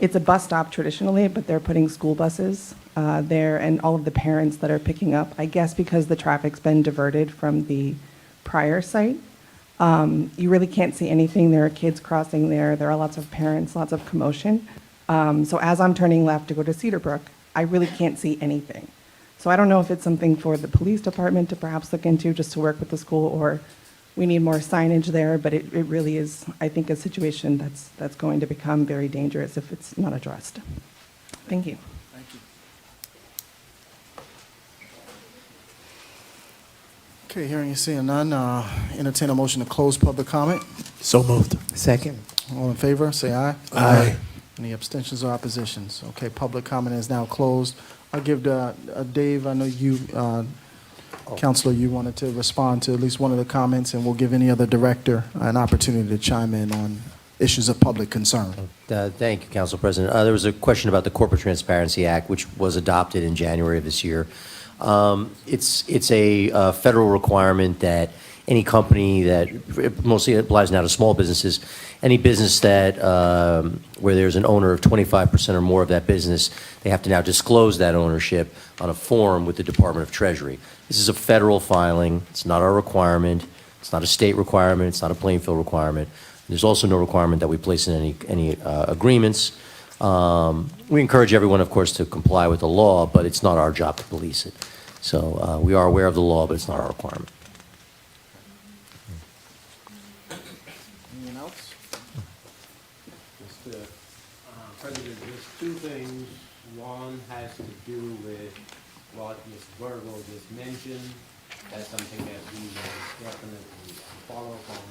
it's a bus stop traditionally, but they're putting school buses there and all of the parents that are picking up, I guess because the traffic's been diverted from the prior site. You really can't see anything. There are kids crossing there. There are lots of parents, lots of commotion. So as I'm turning left to go to Cedarbrook, I really can't see anything. So I don't know if it's something for the police department to perhaps look into just to work with the school, or we need more signage there, but it really is, I think, a situation that's going to become very dangerous if it's not addressed. Thank you. Thank you. Okay, hearing and seeing none, entertain a motion to close public comment. So moved. Second. All in favor, say aye. Aye. Any abstentions or oppositions? Okay, public comment is now closed. I'll give Dave, I know you, Counselor, you wanted to respond to at least one of the comments, and we'll give any other director an opportunity to chime in on issues of public concern. Thank you, Council President. There was a question about the Corporate Transparency Act, which was adopted in January of this year. It's a federal requirement that any company that, mostly applies now to small businesses, any business that, where there's an owner of 25% or more of that business, they have to now disclose that ownership on a form with the Department of Treasury. This is a federal filing. It's not our requirement. It's not a state requirement. It's not a Plainfield requirement. There's also no requirement that we place in any agreements. We encourage everyone, of course, to comply with the law, but it's not our job to police it. So we are aware of the law, but it's not our requirement. Anyone else? Mr. President, there's two things. One has to do with, well, Ms. Virgo just mentioned. That's something that we will definitely follow up on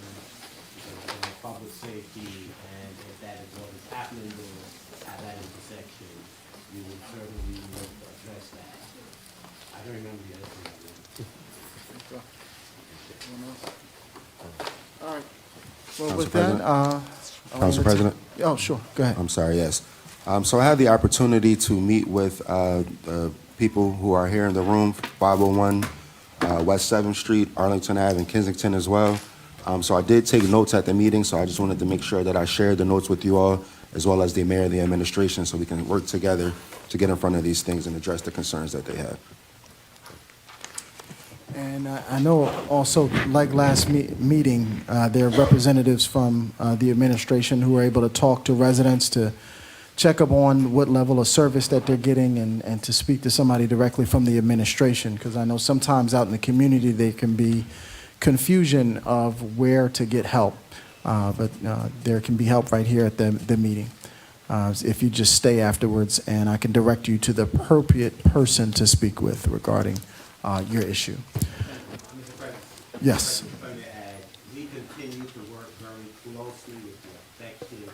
because of public safety, and if that is what is happening there at that intersection, we would certainly need to address that. I don't remember the other thing. All right. Well, Council with that, President? Council President? Oh, sure, go ahead. I'm sorry, yes. So I had the opportunity to meet with the people who are here in the room, 501 West 7th Street, Arlington Ave, and Kensington as well. So I did take notes at the meeting, so I just wanted to make sure that I shared the notes with you all, as well as the mayor and the administration, so we can work together to get in front of these things and address the concerns that they have. And I know also, like last meeting, there are representatives from the administration who are able to talk to residents to check up on what level of service that they're getting and to speak to somebody directly from the administration, because I know sometimes out in the community there can be confusion of where to get help, but there can be help right here at the meeting. If you just stay afterwards, and I can direct you to the appropriate person to speak with regarding your issue. Mr. President? Yes. If I may add, we continue to work very closely with the affected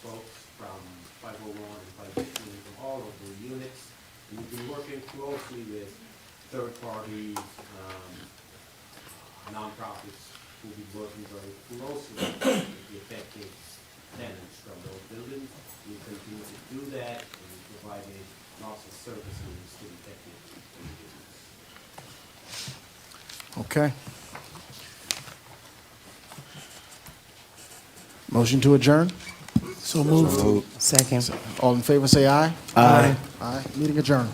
folks from 501 and 515, from all of the units. And we've been working closely with third parties, nonprofits who'll be working very closely with the affected tenants from those buildings. We continue to do that, and we provided lots of services to the affected individuals. Okay. Motion to adjourn? So moved. Second. All in favor, say aye. Aye. Aye. Meeting adjourned.